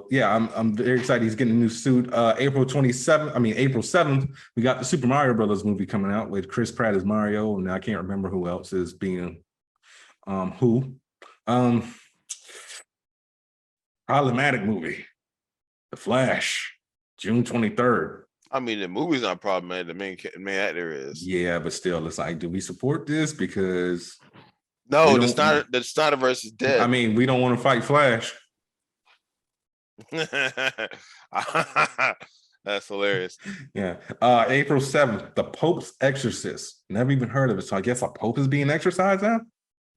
yeah, I'm very excited. He's getting a new suit. April 7th, we got the Super Mario Brothers movie coming out with Chris Pratt as Mario, and I can't remember who else is being who. Problematic movie, The Flash, June 23rd. I mean, the movie's not problematic. The main actor is. Yeah, but still, it's like, do we support this? Because no, the Snyderverse is dead. I mean, we don't want to fight Flash. That's hilarious. Yeah. April 7th, The Pope's Exorcist. Never even heard of it. So I guess a Pope is being exorcised now?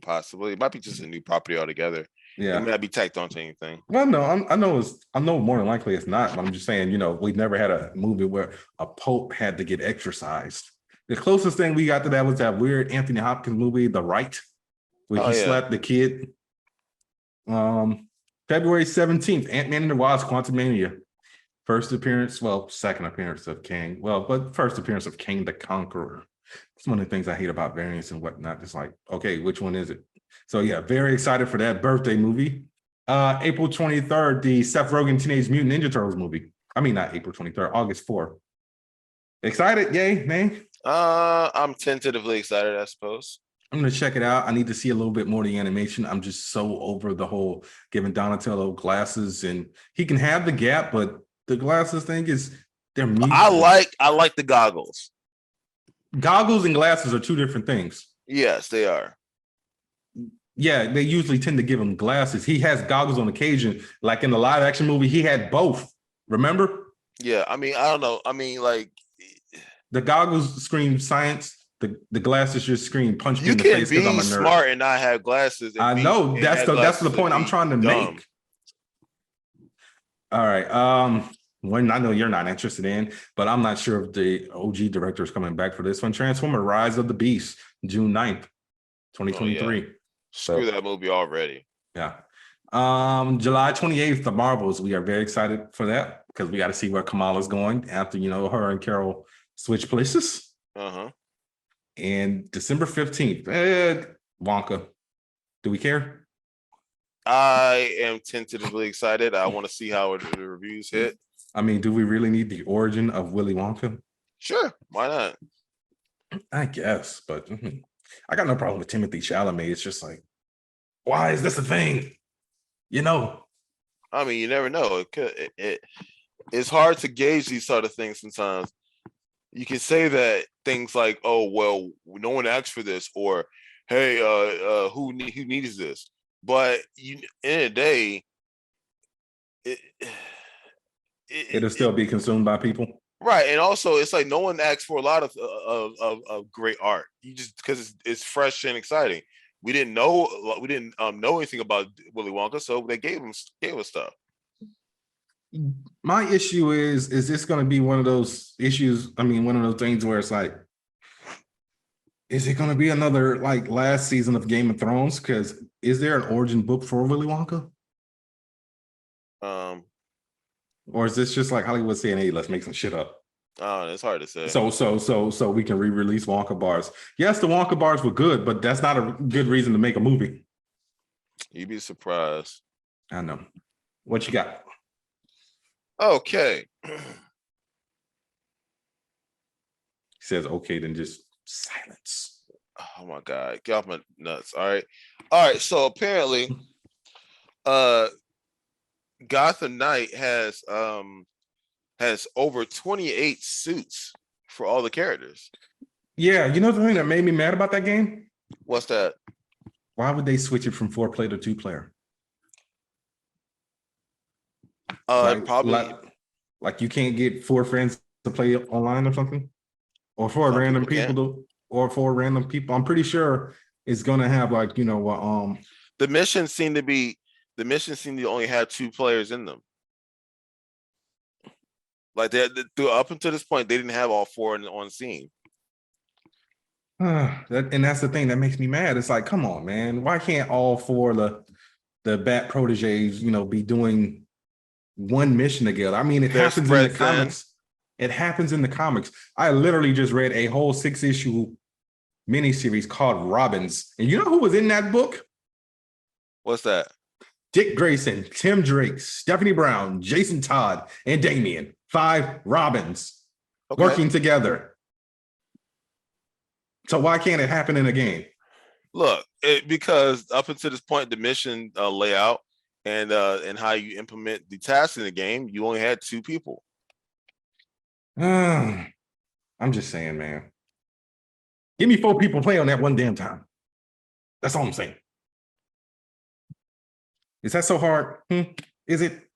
Possibly. It might be just a new property altogether. Yeah. It may not be tacked onto anything. Well, no, I know more than likely it's not, but I'm just saying, we've never had a movie where a Pope had to get exorcised. The closest thing we got to that was that weird Anthony Hopkins movie, The Right, where he slapped the kid. February 17th, Ant-Man and the Wasp: Quantumania. Second appearance of Kang. But first appearance of Kang the Conqueror. It's one of the things I hate about variants and whatnot. It's like, okay, which one is it? So yeah, very excited for that birthday movie. April 23rd, the Seth Rogen Teenage Mutant Ninja Turtles movie. I mean, not April 23rd, August 4th. Excited? Yay, nay? I'm tentatively excited, I suppose. I'm gonna check it out. I need to see a little bit more of the animation. I'm just so over the whole giving Donatello glasses, and he can have the gap, but the glasses thing is they're mute. I like the goggles. Goggles and glasses are two different things. Yes, they are. Yeah, they usually tend to give him glasses. He has goggles on occasion. Like in the live action movie, he had both. Remember? Yeah, I mean, I don't know. I mean, like the goggles scream science. The glasses just scream punch me you in the face can because I'm be a nerd. Smart and not have glasses. I know that's the point I'm trying to make. All right. One I know you're not interested in, but I'm not sure if the OG director is coming back for this one. Transformer: Rise of the Beast, June 9th, 2023. Oh, yeah. Screw that movie already. Yeah. July 28th, The Marvels. We are very excited for that because we got to see where Kamala's going after her and Carroll switch places. Uh-huh. And December 15th, Wonka. Do we care? I am tentatively excited. I want to see how the reviews hit. I mean, do we really need the origin of Willy Wonka? Sure, why not? I guess, but I got no problem with Timothy Chalamet. It's just like, why is this a thing? I mean, you never know. It's hard to gauge these sort of things sometimes. You can say that things like, "Oh, well, no one asked for this," or "Hey, who needs this?" But in a day, it'll still be consumed by people, right? And also, it's like no one asked for a lot of great art. You just because it's fresh and exciting. We didn't know anything about Willy Wonka, so they gave us stuff. My issue is this going to be one of those issues? I mean, one of those things where it's like, is it going to be another like last season of Game of Thrones? Because is there an origin book for Willy Wonka? Or is this just like Hollywood saying, "Hey, let's make some shit up"? It's hard to say. So we can re-release Wonka bars. Yes, the Wonka bars were good, but that's not a good reason to make a movie. You'd be surprised. I know. What you got? Okay. He says okay, then just silence. Oh my God. Get off my nuts. All right. So apparently, Gotham Knight has over 28 suits for all the characters. Yeah, you know the thing that made me mad about that game? What's that? Why would they switch it from 4-player to 2-player? Probably like you can't get 4 friends to play online or something, or 4 random people I'm pretty sure it's gonna have like the missions seem to only have 2 players in them. Like up until this point, they didn't have all 4 on scene. And that's the thing that makes me mad. It's like, come on, man, why can't all 4 the Bat proteges be doing one mission together? I mean, it happens in the comics. It happens in the comics. I literally just read a whole 6-issue miniseries called Robins. And you know who was in that book? What's that? Dick Grayson, Tim Drake, Stephanie Brown, Jason Todd, and Damian. 5 Robins working together. So why can't it happen in a game? Look, because up until this point, the mission layout and how you implement the tasks in the game, you only had 2 people. I'm just saying, man. Give me 4 people play on that one damn time. That's all I'm saying. Is that so hard? Is it?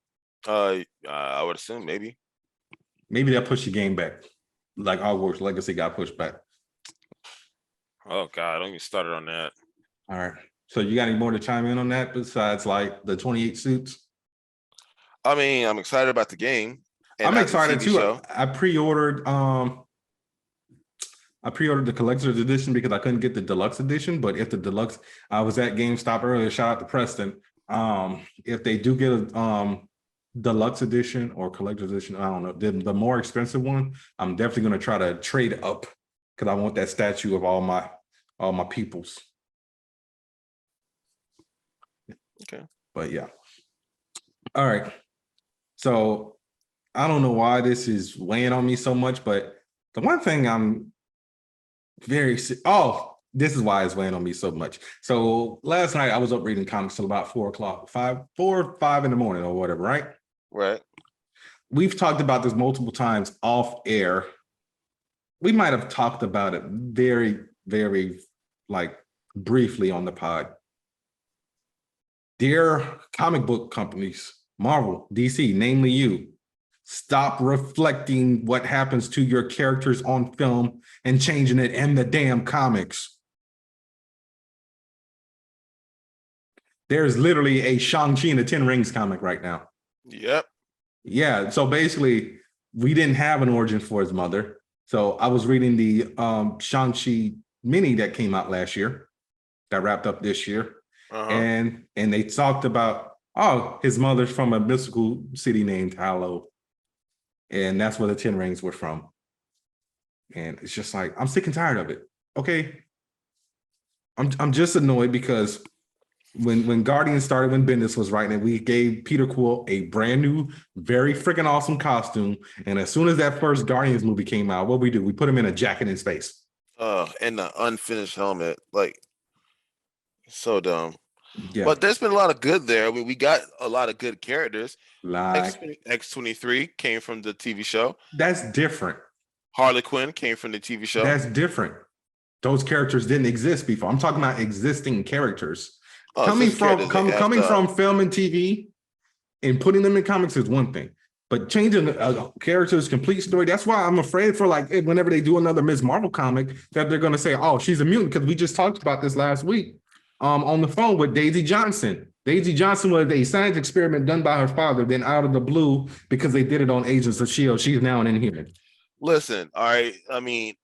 I would assume maybe. Maybe they'll push the game back, like Hogwarts Legacy got pushed back. Oh God, don't get started on that. All right. So you got any more to chime in on that besides like the 28 suits? I mean, I'm excited about the game. I'm excited too. I pre-ordered the collector's edition because I couldn't get the deluxe edition. But if the deluxe, I was at GameStop earlier. Shout out to Preston. If they do get a deluxe edition or collector's edition, I don't know, the more expensive one, I'm definitely going to try to trade up because I want that statue of all my peoples. Okay. But yeah. All right. So I don't know why this is weighing on me so much, but the one thing I'm very this is why it's weighing on me so much. So last night I was up reading comics till about 4 o'clock, 4 or 5 in the morning or whatever, right? Right. We've talked about this multiple times off air. We might have talked about it very, very like briefly on the pod. Dear comic book companies, Marvel, DC, namely you, stop reflecting what happens to your characters on film and changing it in the damn comics. There's literally a Shang-Chi and the Ten Rings comic right now. Yep. Yeah, so basically, we didn't have an origin for his mother. So I was reading the Shang-Chi mini that came out last year, that wrapped up this year. And they talked about, his mother's from a mystical city named ATLA. And that's where the Ten Rings were from. And it's just like, I'm sick and tired of it. Okay. I'm just annoyed because when Guardians started, when Bendis was writing it, we gave Peter Quill a brand new, very freaking awesome costume. And as soon as that first Guardians movie came out, what we do? We put him in a jacket in space. And the unfinished helmet. Like, so dumb. Yeah. But there's been a lot of good there. I mean, we got a lot of good characters. Like X-23 came from the TV show. That's different. Harley Quinn came from the TV show. That's different. Those characters didn't exist before. I'm talking about existing characters. Coming from film and TV and putting them in comics is one thing. But changing a character's complete story, that's why I'm afraid for like whenever they do another Ms. Marvel comic that they're going to say, oh, she's a mutant, because we just talked about this last week on the phone with Daisy Johnson. Daisy Johnson was a science experiment done by her father, then out of the blue, because they did it on Agents of S.H.I.E.L.D., she's now an Inhuman. Listen, all right, I mean...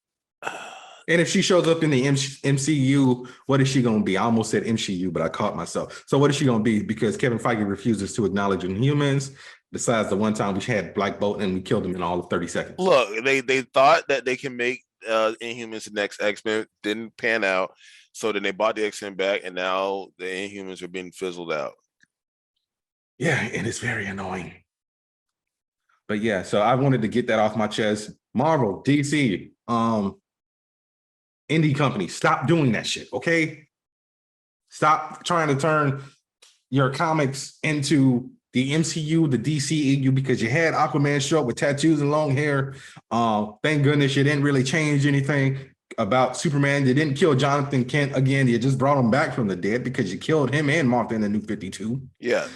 And if she shows up in the MCU, what is she going to be? I almost said MCU, but I caught myself. So what is she going to be? Because Kevin Feige refuses to acknowledge Inhumans, besides the one time we had Black Bolt and we killed him in all of 30 seconds. Look, they thought that they can make Inhumans the next X-Men, didn't pan out. So then they bought the X-Men back, and now the Inhumans are being fizzled out. Yeah, and it's very annoying. But yeah, so I wanted to get that off my chest. Marvel, DC, indie companies, stop doing that shit, okay? Stop trying to turn your comics into the MCU, the DCEU, because you had Aquaman show up with tattoos and long hair. Thank goodness you didn't really change anything about Superman. You didn't kill Jonathan Kent again. You just brought him back from the dead because you killed him and Martha in the New 52. Yeah.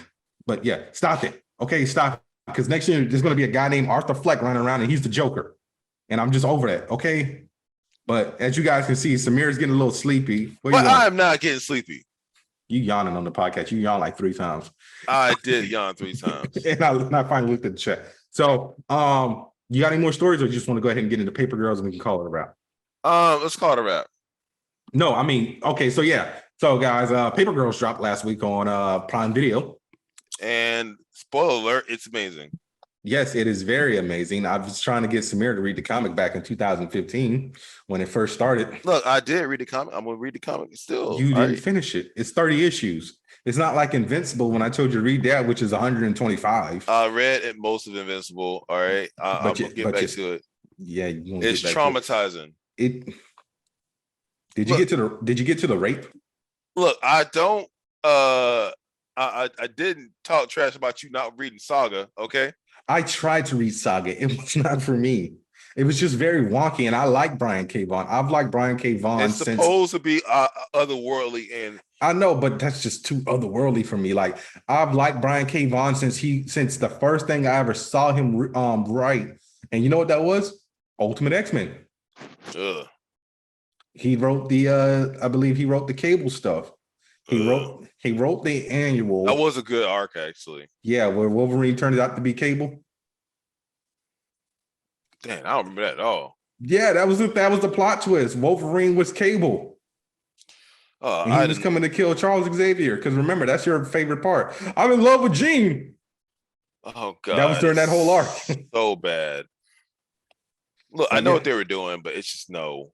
But yeah, stop it. Okay, stop it. Because next year there's going to be a guy named Arthur Fleck running around and he's the Joker. And I'm just over that, okay? But as you guys can see, Samir's getting a little sleepy. But I'm not getting sleepy. You yawning on the podcast. You yawned like 3 times. I did yawn 3 times. And I finally looked at the chat. So you got any more stories, or you just want to go ahead and get into Paper Girls and we can call it a wrap? Let's call it a wrap. No, I mean, okay, so yeah. So guys, Paper Girls dropped last week on Prime Video. And spoiler alert, it's amazing. Yes, it is very amazing. I was trying to get Samir to read the comic back in 2015 when it first started. Look, I did read the comic. I'm going to read the comic still. You didn't finish it. It's 30 issues. It's not like Invincible when I told you to read that, which is 125. I read most of Invincible. All right. I'm going to get back to it. Yeah. It's traumatizing. Did you get to the rape? Look, I don't I didn't talk trash about you not reading Saga, okay? I tried to read Saga. It was not for me. It was just very wonky, and I like Brian K. Vaughan. I've liked Brian K. Vaughan it's supposed to be otherworldly, and I know, but that's just too otherworldly for me. Like, I've liked Brian K. Vaughan since the first thing I ever saw him write. And you know what that was? Ultimate X-Men. He wrote I believe he wrote the Cable stuff. He wrote the annual. That was a good arc, actually. Yeah, where Wolverine turned out to be Cable. Damn, I don't remember that at all. Yeah, that was the plot twist. Wolverine was Cable. And he was coming to kill Charles Xavier. Because remember, that's your favorite part. I'm in love with Jean. Oh God, that was during that whole arc. So bad. Look, I know what they were doing, but it's just no.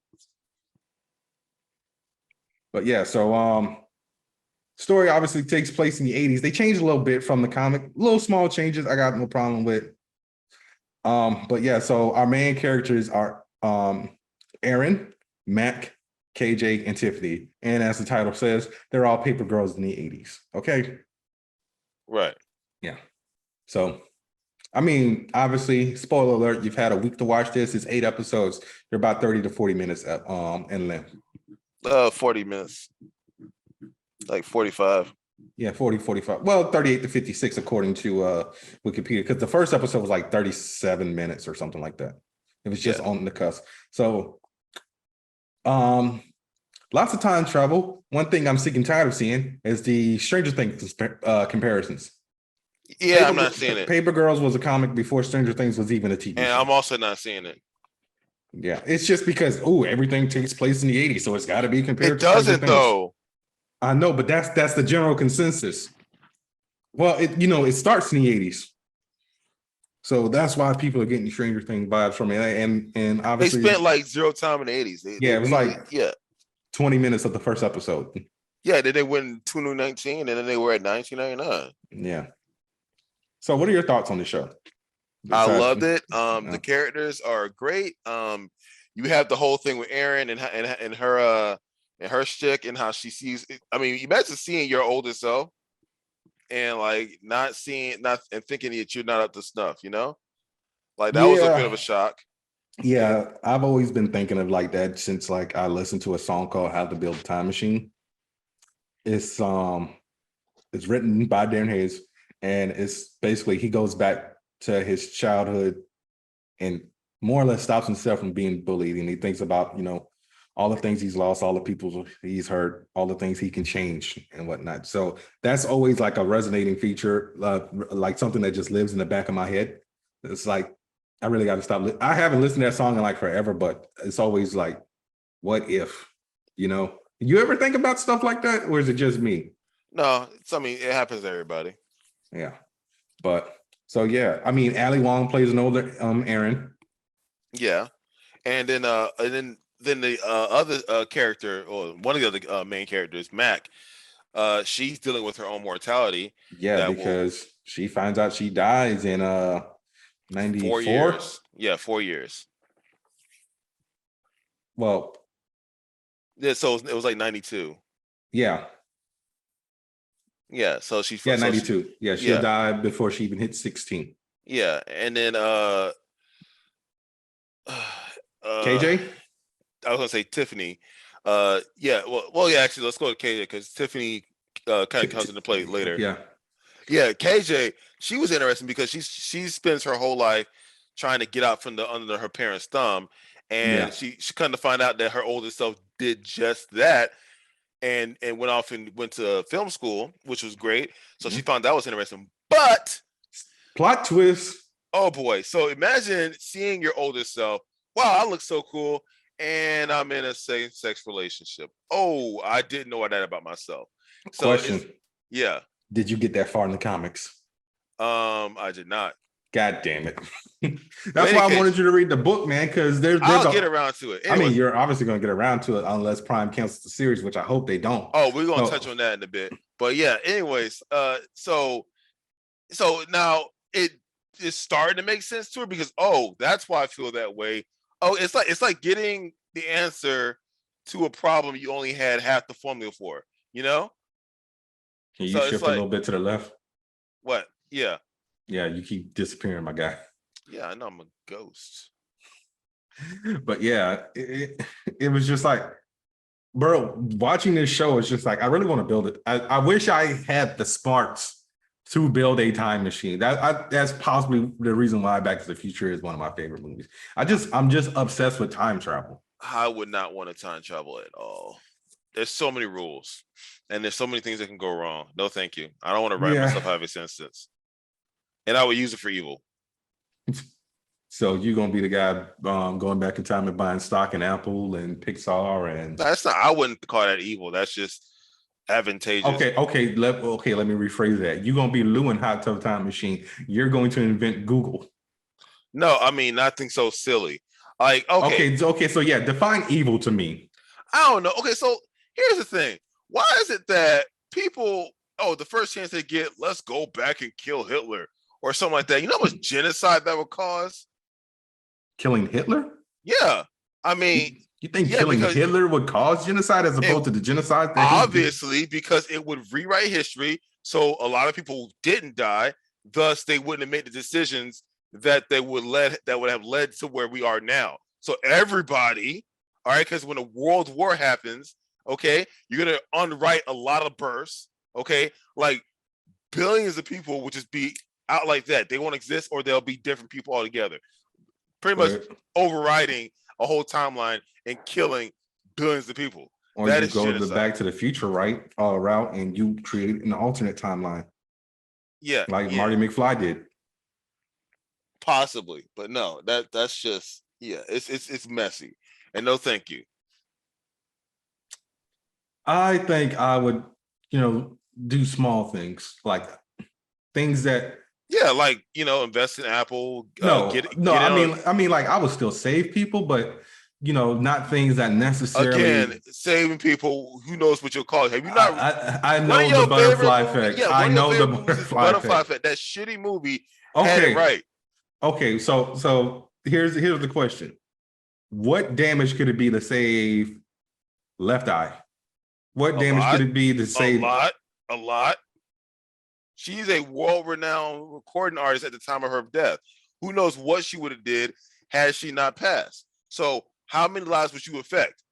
But yeah, so story obviously takes place in the 80s. They changed a little bit from the comic, little small changes I got no problem with. But yeah, so our main characters are Aaron, Mac, KJ, and Tiffany. And as the title says, they're all paper girls in the 80s. Okay. Right. Yeah. So, I mean, obviously, spoiler alert, you've had a week to watch this. It's 8 episodes. They're about 30 to 40 minutes in length. 40 minutes. Like 45. Yeah, 40, 45. Well, 38 to 56 according to Wikipedia, because the first episode was like 37 minutes or something like that. It was just on the cusp. So lots of time travel. One thing I'm sick and tired of seeing is the Stranger Things comparisons. Yeah, I'm not seeing it. Paper Girls was a comic before Stranger Things was even a TV and show. I'm also not seeing it. Yeah, it's just because everything takes place in the 80s, so it's got to be compared. It doesn't though. I know, but that's the general consensus. Well, it starts in the 80s. So that's why people are getting Stranger Things vibes from it. And obviously they spent like zero time in the 80s. It was like 20 minutes of the first episode. Yeah, then they went in 2019 and then they were at 1999. Yeah. So what are your thoughts on the show? I loved it. The characters are great. You have the whole thing with Erin and her shtick and how she sees it. I mean, imagine seeing your older self and like not thinking that you're not up to snuff, Like that was a bit of a shock. Yeah, I've always been thinking of like that since like I listened to a song called How to Build a Time Machine. It's written by Darren Hayes, and it's basically he goes back to his childhood and more or less stops himself from being bullied, and he thinks about all the things he's lost, all the people he's hurt, all the things he can change and whatnot. So that's always like a resonating feature, like something that just lives in the back of my head. It's like, I really got to stop. I haven't listened to that song in like forever, but it's always like, what if, You ever think about stuff like that? Or is it just me? No, it happens to everybody. Yeah. But so, yeah, I mean, Ali Wong plays an older Erin. Yeah. And then the other character, or one of the other main characters, Mac, she's dealing with her own mortality. Yeah, because she finds out she dies in 94. 4 years. Yeah, 4 years. Well, yeah, so it was like 92. Yeah. Yeah, so she's 92. She'll die before she even hits 16. Yeah, and then KJ? I was gonna say Tiffany. Actually, let's go to KJ because Tiffany kind of comes into play later. Yeah, KJ. She was interesting because she spends her whole life trying to get out from under her parents' thumb, and she come to find out that her older self did just that, and went to film school, which was great. So she found that was interesting. But plot twist. Oh boy! So imagine seeing your older self. Wow, I look so cool. And I'm in a same-sex relationship. Oh, I didn't know that about myself. Question. Yeah. Did you get that far in the comics? I did not. God damn it. That's why I wanted you to read the book, man, because I'll get around to it. Anyway. I mean, you're obviously going to get around to it unless Prime cancels the series, which I hope they don't. Oh, we're going to touch on that in a bit. But yeah, anyways, so now it is starting to make sense to her because, that's why I feel that way. Oh, it's like getting the answer to a problem you only had half the formula for, Can you shift a little bit to the left? What? Yeah. Yeah, you keep disappearing, my guy. Yeah, I know I'm a ghost. But yeah, it was just like, bro, watching this show is just like, I really want to build it. I wish I had the sparks to build a time machine. That's possibly the reason why Back to the Future is one of my favorite movies. I'm just obsessed with time travel. I would not want to time travel at all. There's so many rules, and there's so many things that can go wrong. No, thank you. I don't want to write myself out of existence, and I would use it for evil. So you're gonna be the guy going back in time and buying stock in Apple and Pixar and that's not. I wouldn't call that evil. That's just advantageous. Okay. Let me rephrase that. You're gonna be Lou in Hot Tub Time Machine. You're going to invent Google. No, I mean nothing so silly. Like okay. So yeah, define evil to me. I don't know. Okay, so here's the thing. Why is it that people? The first chance they get, let's go back and kill Hitler or something like that. You know how much genocide that would cause? Killing Hitler? Yeah. I mean, You think killing Hitler would cause genocide as opposed to the genocide? Obviously, because it would rewrite history. So a lot of people didn't die. Thus, they wouldn't have made the decisions that would have led to where we are now. So everybody, all right, because when a world war happens, okay, you're gonna unwrite a lot of births, okay, like billions of people will just be out like that. They won't exist, or they'll be different people altogether. Pretty much overriding a whole timeline and killing billions of people. Or that you go to the Back to the Future route, and you create an alternate timeline. Yeah, like Marty McFly did. Possibly, but no, that's just it's messy. And no, thank you. I think I would, do small things like things that. Yeah, like invest in Apple. I mean, like I would still save people, but not things that necessarily. Again, saving people. Who knows what you'll call it? Have you not? I know the butterfly effect. Yeah, I know the butterfly effect. That shitty movie. Okay, had it right. Okay, so here's the question: what damage could it be to save Left Eye? What damage could it be to save a lot? She's a world-renowned recording artist at the time of her death. Who knows what she would have did had she not passed? So how many lives would you affect?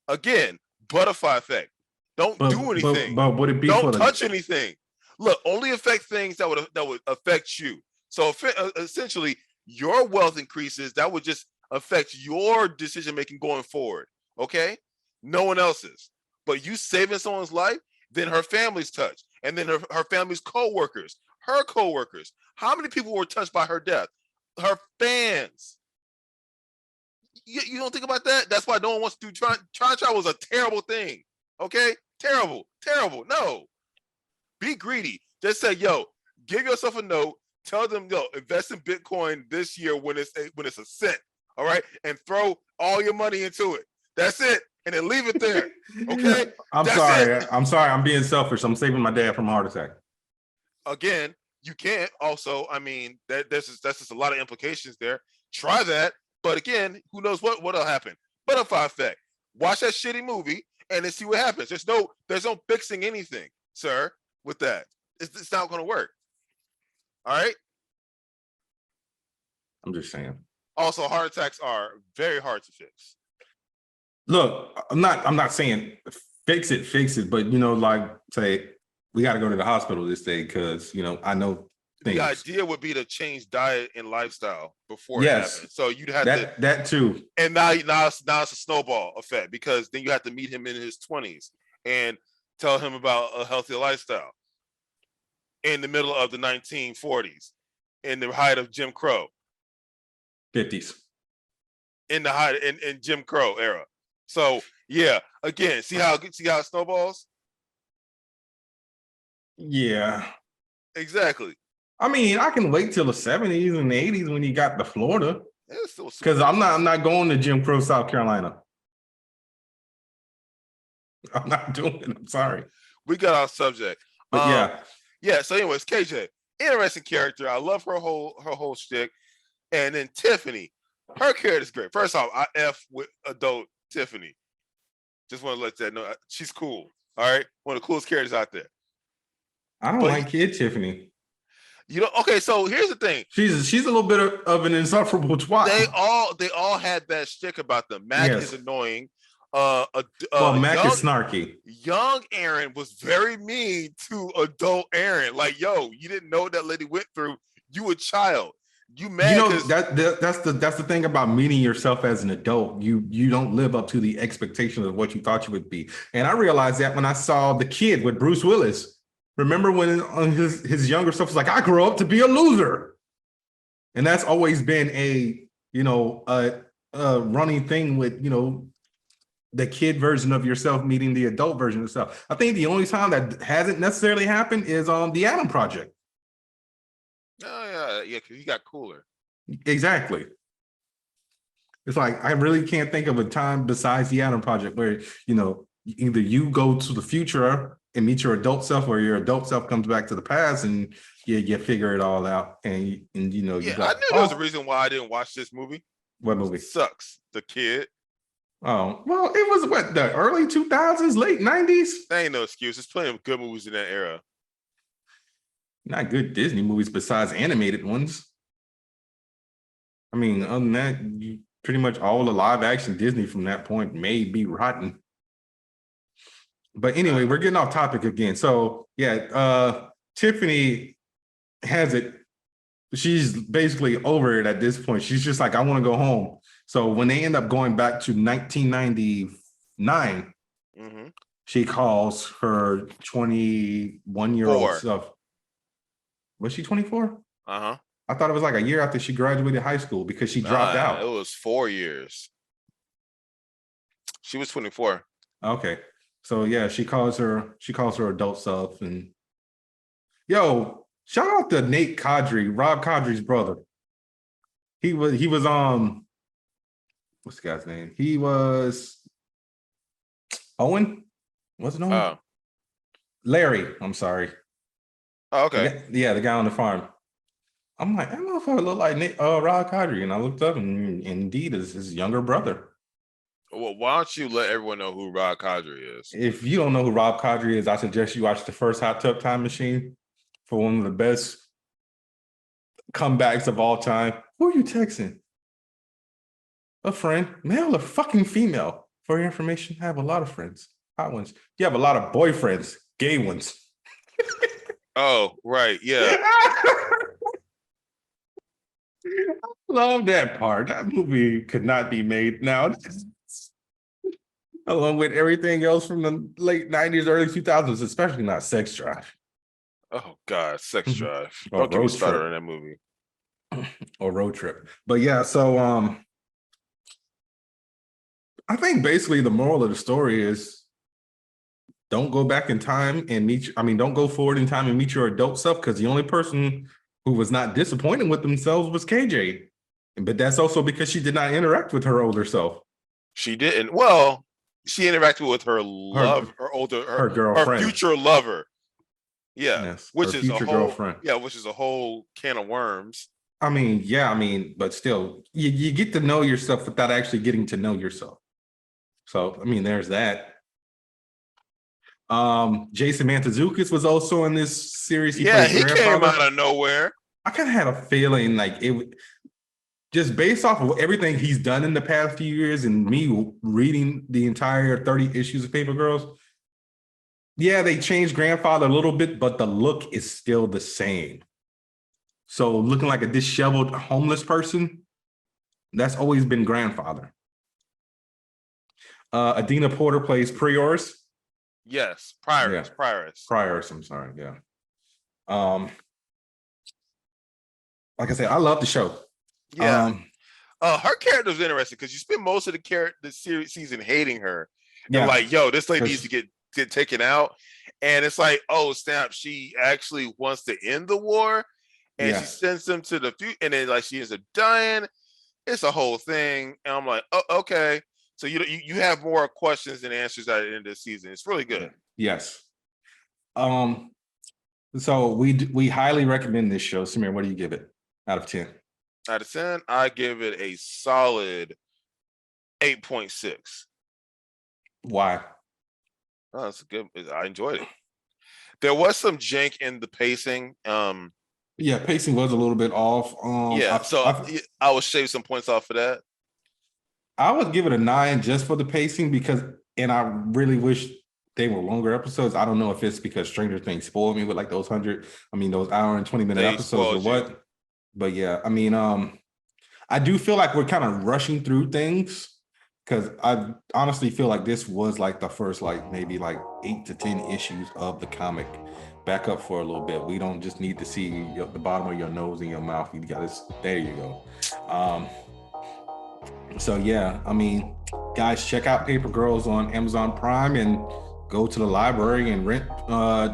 Again, butterfly effect. Don't do anything. But would it be? Don't touch anything. Look, only affect things that would affect you. So essentially, your wealth increases. That would just affect your decision making going forward. Okay, no one else's. But you saving someone's life, then her family's touched, and then her family's co-workers, her co-workers. How many people were touched by her death? Her fans. You don't think about that? That's why no one wants to do try was a terrible thing. Okay, terrible. No, be greedy. Just say, yo, give yourself a note. Tell them, yo, invest in Bitcoin this year when it's a cent. All right, and throw all your money into it. That's it. And then leave it there. Okay. I'm sorry. I'm being selfish. I'm saving my dad from a heart attack. Again, you can't. Also, I mean, that's just a lot of implications there. Try that. But again, who knows what'll happen? Butterfly effect. Watch that shitty movie and then see what happens. There's no fixing anything, sir, with that. It's not going to work. All right. I'm just saying. Also, heart attacks are very hard to fix. Look, I'm not saying fix it, but like say we got to go to the hospital this day because I know things. The idea would be to change diet and lifestyle before it happens. So you'd have that too. And now it's a snowball effect because then you have to meet him in his 20s and tell him about a healthier lifestyle in the middle of the 1940s, in the height of Jim Crow. 50s. In the height in Jim Crow era. So yeah, again, see how it snowballs? Yeah. Exactly. I mean, I can wait till the 70s and the 80s when you got the Florida. Because I'm not going to Jim Crow, South Carolina. I'm not doing it. I'm sorry. We got our subject. But yeah. So, anyways, KJ, interesting character. I love her whole shtick. And then Tiffany, her character is great. First off, I F with adult Tiffany. Just want to let that know. She's cool. All right. One of the coolest characters out there. I don't like kid Tiffany. Okay, so here's the thing. She's a little bit of an insufferable twat. They all had that shtick about them. Mac is annoying. Mac is snarky. Young Aaron was very mean to adult Aaron. Like, yo, you didn't know what that lady went through. You a child. You mad? That's the thing about meeting yourself as an adult. You don't live up to the expectations of what you thought you would be. And I realized that when I saw The Kid with Bruce Willis. Remember when on his younger stuff was like, I grew up to be a loser. And that's always been a running thing with, the kid version of yourself meeting the adult version of yourself. I think the only time that hasn't necessarily happened is on the Atom Project. Oh, yeah, because he got cooler. Exactly. It's like, I really can't think of a time besides the Atom Project where, either you go to the future and meet your adult self, or your adult self comes back to the past, and you figure it all out. And I knew there was a reason why I didn't watch this movie. What movie? It sucks. The Kid. Oh, well, it was what, the early 2000s, late 90s? That ain't no excuse. There's plenty of good movies in that era. Not good Disney movies besides animated ones. I mean, other than that, pretty much all the live action Disney from that point may be rotten. But anyway, we're getting off topic again. So yeah, Tiffany has it. She's basically over it at this point. She's just like, I want to go home. So when they end up going back to 1999, she calls her 21-year-old self. Was she 24? Uh-huh. I thought it was like a year after she graduated high school because she dropped out. It was 4 years. She was 24. Okay. So yeah, she calls her adult self, and yo, shout out to Nate Kadri, Rob Kadri's brother. He was what's the guy's name? He was Owen? Wasn't Owen? Oh. Larry, I'm sorry. Oh, okay. The guy on the farm. I'm like, that motherfucker look like Rob Kadri, and I looked up, and indeed is his younger brother. Well, why don't you let everyone know who Rob Kadri is? If you don't know who Rob Kadri is, I suggest you watch the first Hot Tub Time Machine for one of the best comebacks of all time. Who are you texting? A friend, male or fucking female? For your information, I have a lot of friends, hot ones. You have a lot of boyfriends, gay ones. Oh, right, yeah. I love that part. That movie could not be made now. Along with everything else from the late 90s, early 2000s, especially not Sex Drive. Oh, God, Sex Drive. Or Don't get me Road started Trip. on that movie. Or Road Trip. But yeah, so I think basically the moral of the story is don't go back in time and don't go forward in time and meet your adult self, because the only person who was not disappointed with themselves was KJ. But that's also because she did not interact with her older self. She didn't. Well, she interacted with her girlfriend, her future lover. Yeah, yes, which is a whole girlfriend. Yeah, which is a whole can of worms. I mean, but still, you get to know yourself without actually getting to know yourself. So, I mean, there's that. Jason Mantzoukas was also in this series. He came out of nowhere. I kind of had a feeling like it, just based off of everything he's done in the past few years and me reading the entire 30 issues of Paper Girls. Yeah, they changed Grandfather a little bit, but the look is still the same. So looking like a disheveled homeless person, that's always been Grandfather. Adina Porter plays Prioress. Yes, Prioress. I'm sorry. Yeah. Like I said, I love the show. Yeah. Her character was interesting because you spend most of the season hating her. Yeah. And like, yo, this lady needs to get taken out. And it's like, oh, snap, she actually wants to end the war. And she sends them to the future. And then like she ends up dying. It's a whole thing. And I'm like, oh, okay. So you have more questions than answers at the end of the season. It's really good. Yes. So we highly recommend this show. Samir, what do you give it out of 10? Out of 10, I give it a solid 8.6. Why? Oh, that's good. I enjoyed it. There was some jank in the pacing. Yeah, pacing was a little bit off. I will shave some points off for that. I would give it a 9 just for the pacing and I really wish they were longer episodes. I don't know if it's because Stranger Things spoiled me with like those those hour and 20-minute episodes or what. But yeah, I mean, I do feel like we're kind of rushing through things because I honestly feel like this was like the first maybe 8 to 10 issues of the comic. Back up for a little bit. We don't just need to see the bottom of your nose and your mouth. You got this. There you go. So yeah, I mean, guys, check out Paper Girls on Amazon Prime and go to the library and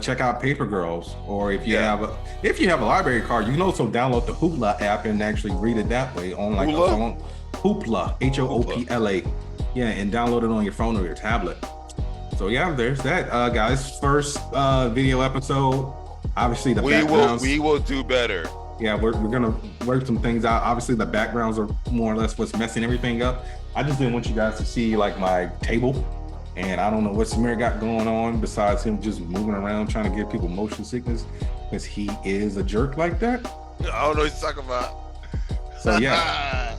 check out Paper Girls. Or if you have a library card, you can also download the Hoopla app and actually read it that way on the phone. Hoopla, Hoopla. Yeah, and download it on your phone or your tablet. So yeah, there's that, guys. First video episode. Obviously, we will do better. Yeah, we're gonna work some things out. Obviously, the backgrounds are more or less what's messing everything up. I just didn't want you guys to see like my table, and I don't know what Samir got going on besides him just moving around trying to give people motion sickness because he is a jerk like that. I don't know what you're talking about. So yeah.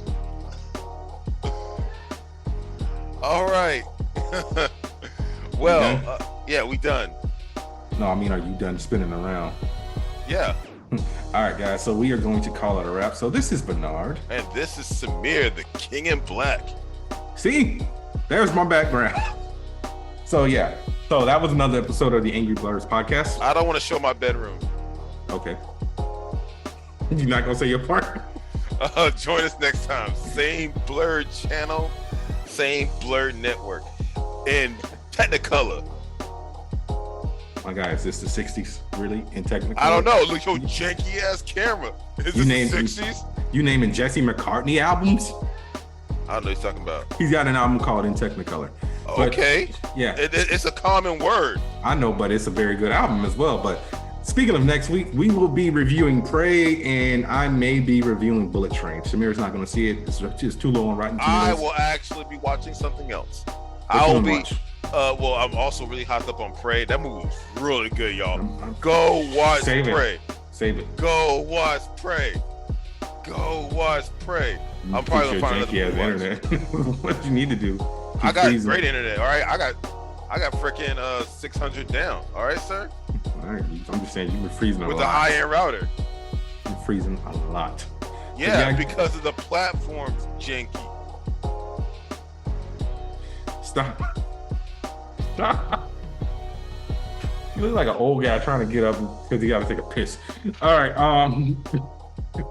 All right. Well, yeah, we done. No, I mean, are you done spinning around? Yeah. All right, guys. So we are going to call it a wrap. So this is Bernard. And this is Samir, the King in Black. See, there's my background. So yeah. So that was another episode of the Angry Blerds podcast. I don't want to show my bedroom. Okay. You're not gonna say your part? Join us next time. Same Blurred channel, same Blurred network, in Technicolor. My guy, is this the 60s? Really? In Technicolor? I don't know. Look, your janky ass camera. Is this the 60s? You naming Jesse McCartney albums? I don't know what you're talking about. He's got an album called In Technicolor. Okay. But, yeah. It's a common word. I know, but it's a very good album as well. But speaking of next week, we will be reviewing Prey, and I may be reviewing Bullet Train. Shamir's not going to see it. It's just too low on Rotten Tomatoes. I will actually be watching something else. I will be. Well, I'm also really hot up on Prey. That movie was really good, y'all. Go watch Prey. Save it. Go watch Prey. Go watch Prey. I'm probably gonna find another internet. What you need to do? I got great internet. All right, I got freaking 600 down. All right, sir. All right, I'm just saying you've been freezing a lot. With the high-end router. You're freezing a lot. Yeah, because of the platforms, janky. Stop. You look like an old guy trying to get up because he got to take a piss. All right.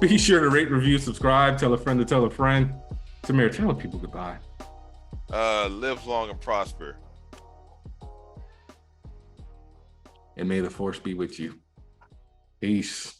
Be sure to rate, review, subscribe, tell a friend to tell a friend. Samir, tell people goodbye. Live long and prosper. And may the force be with you. Peace.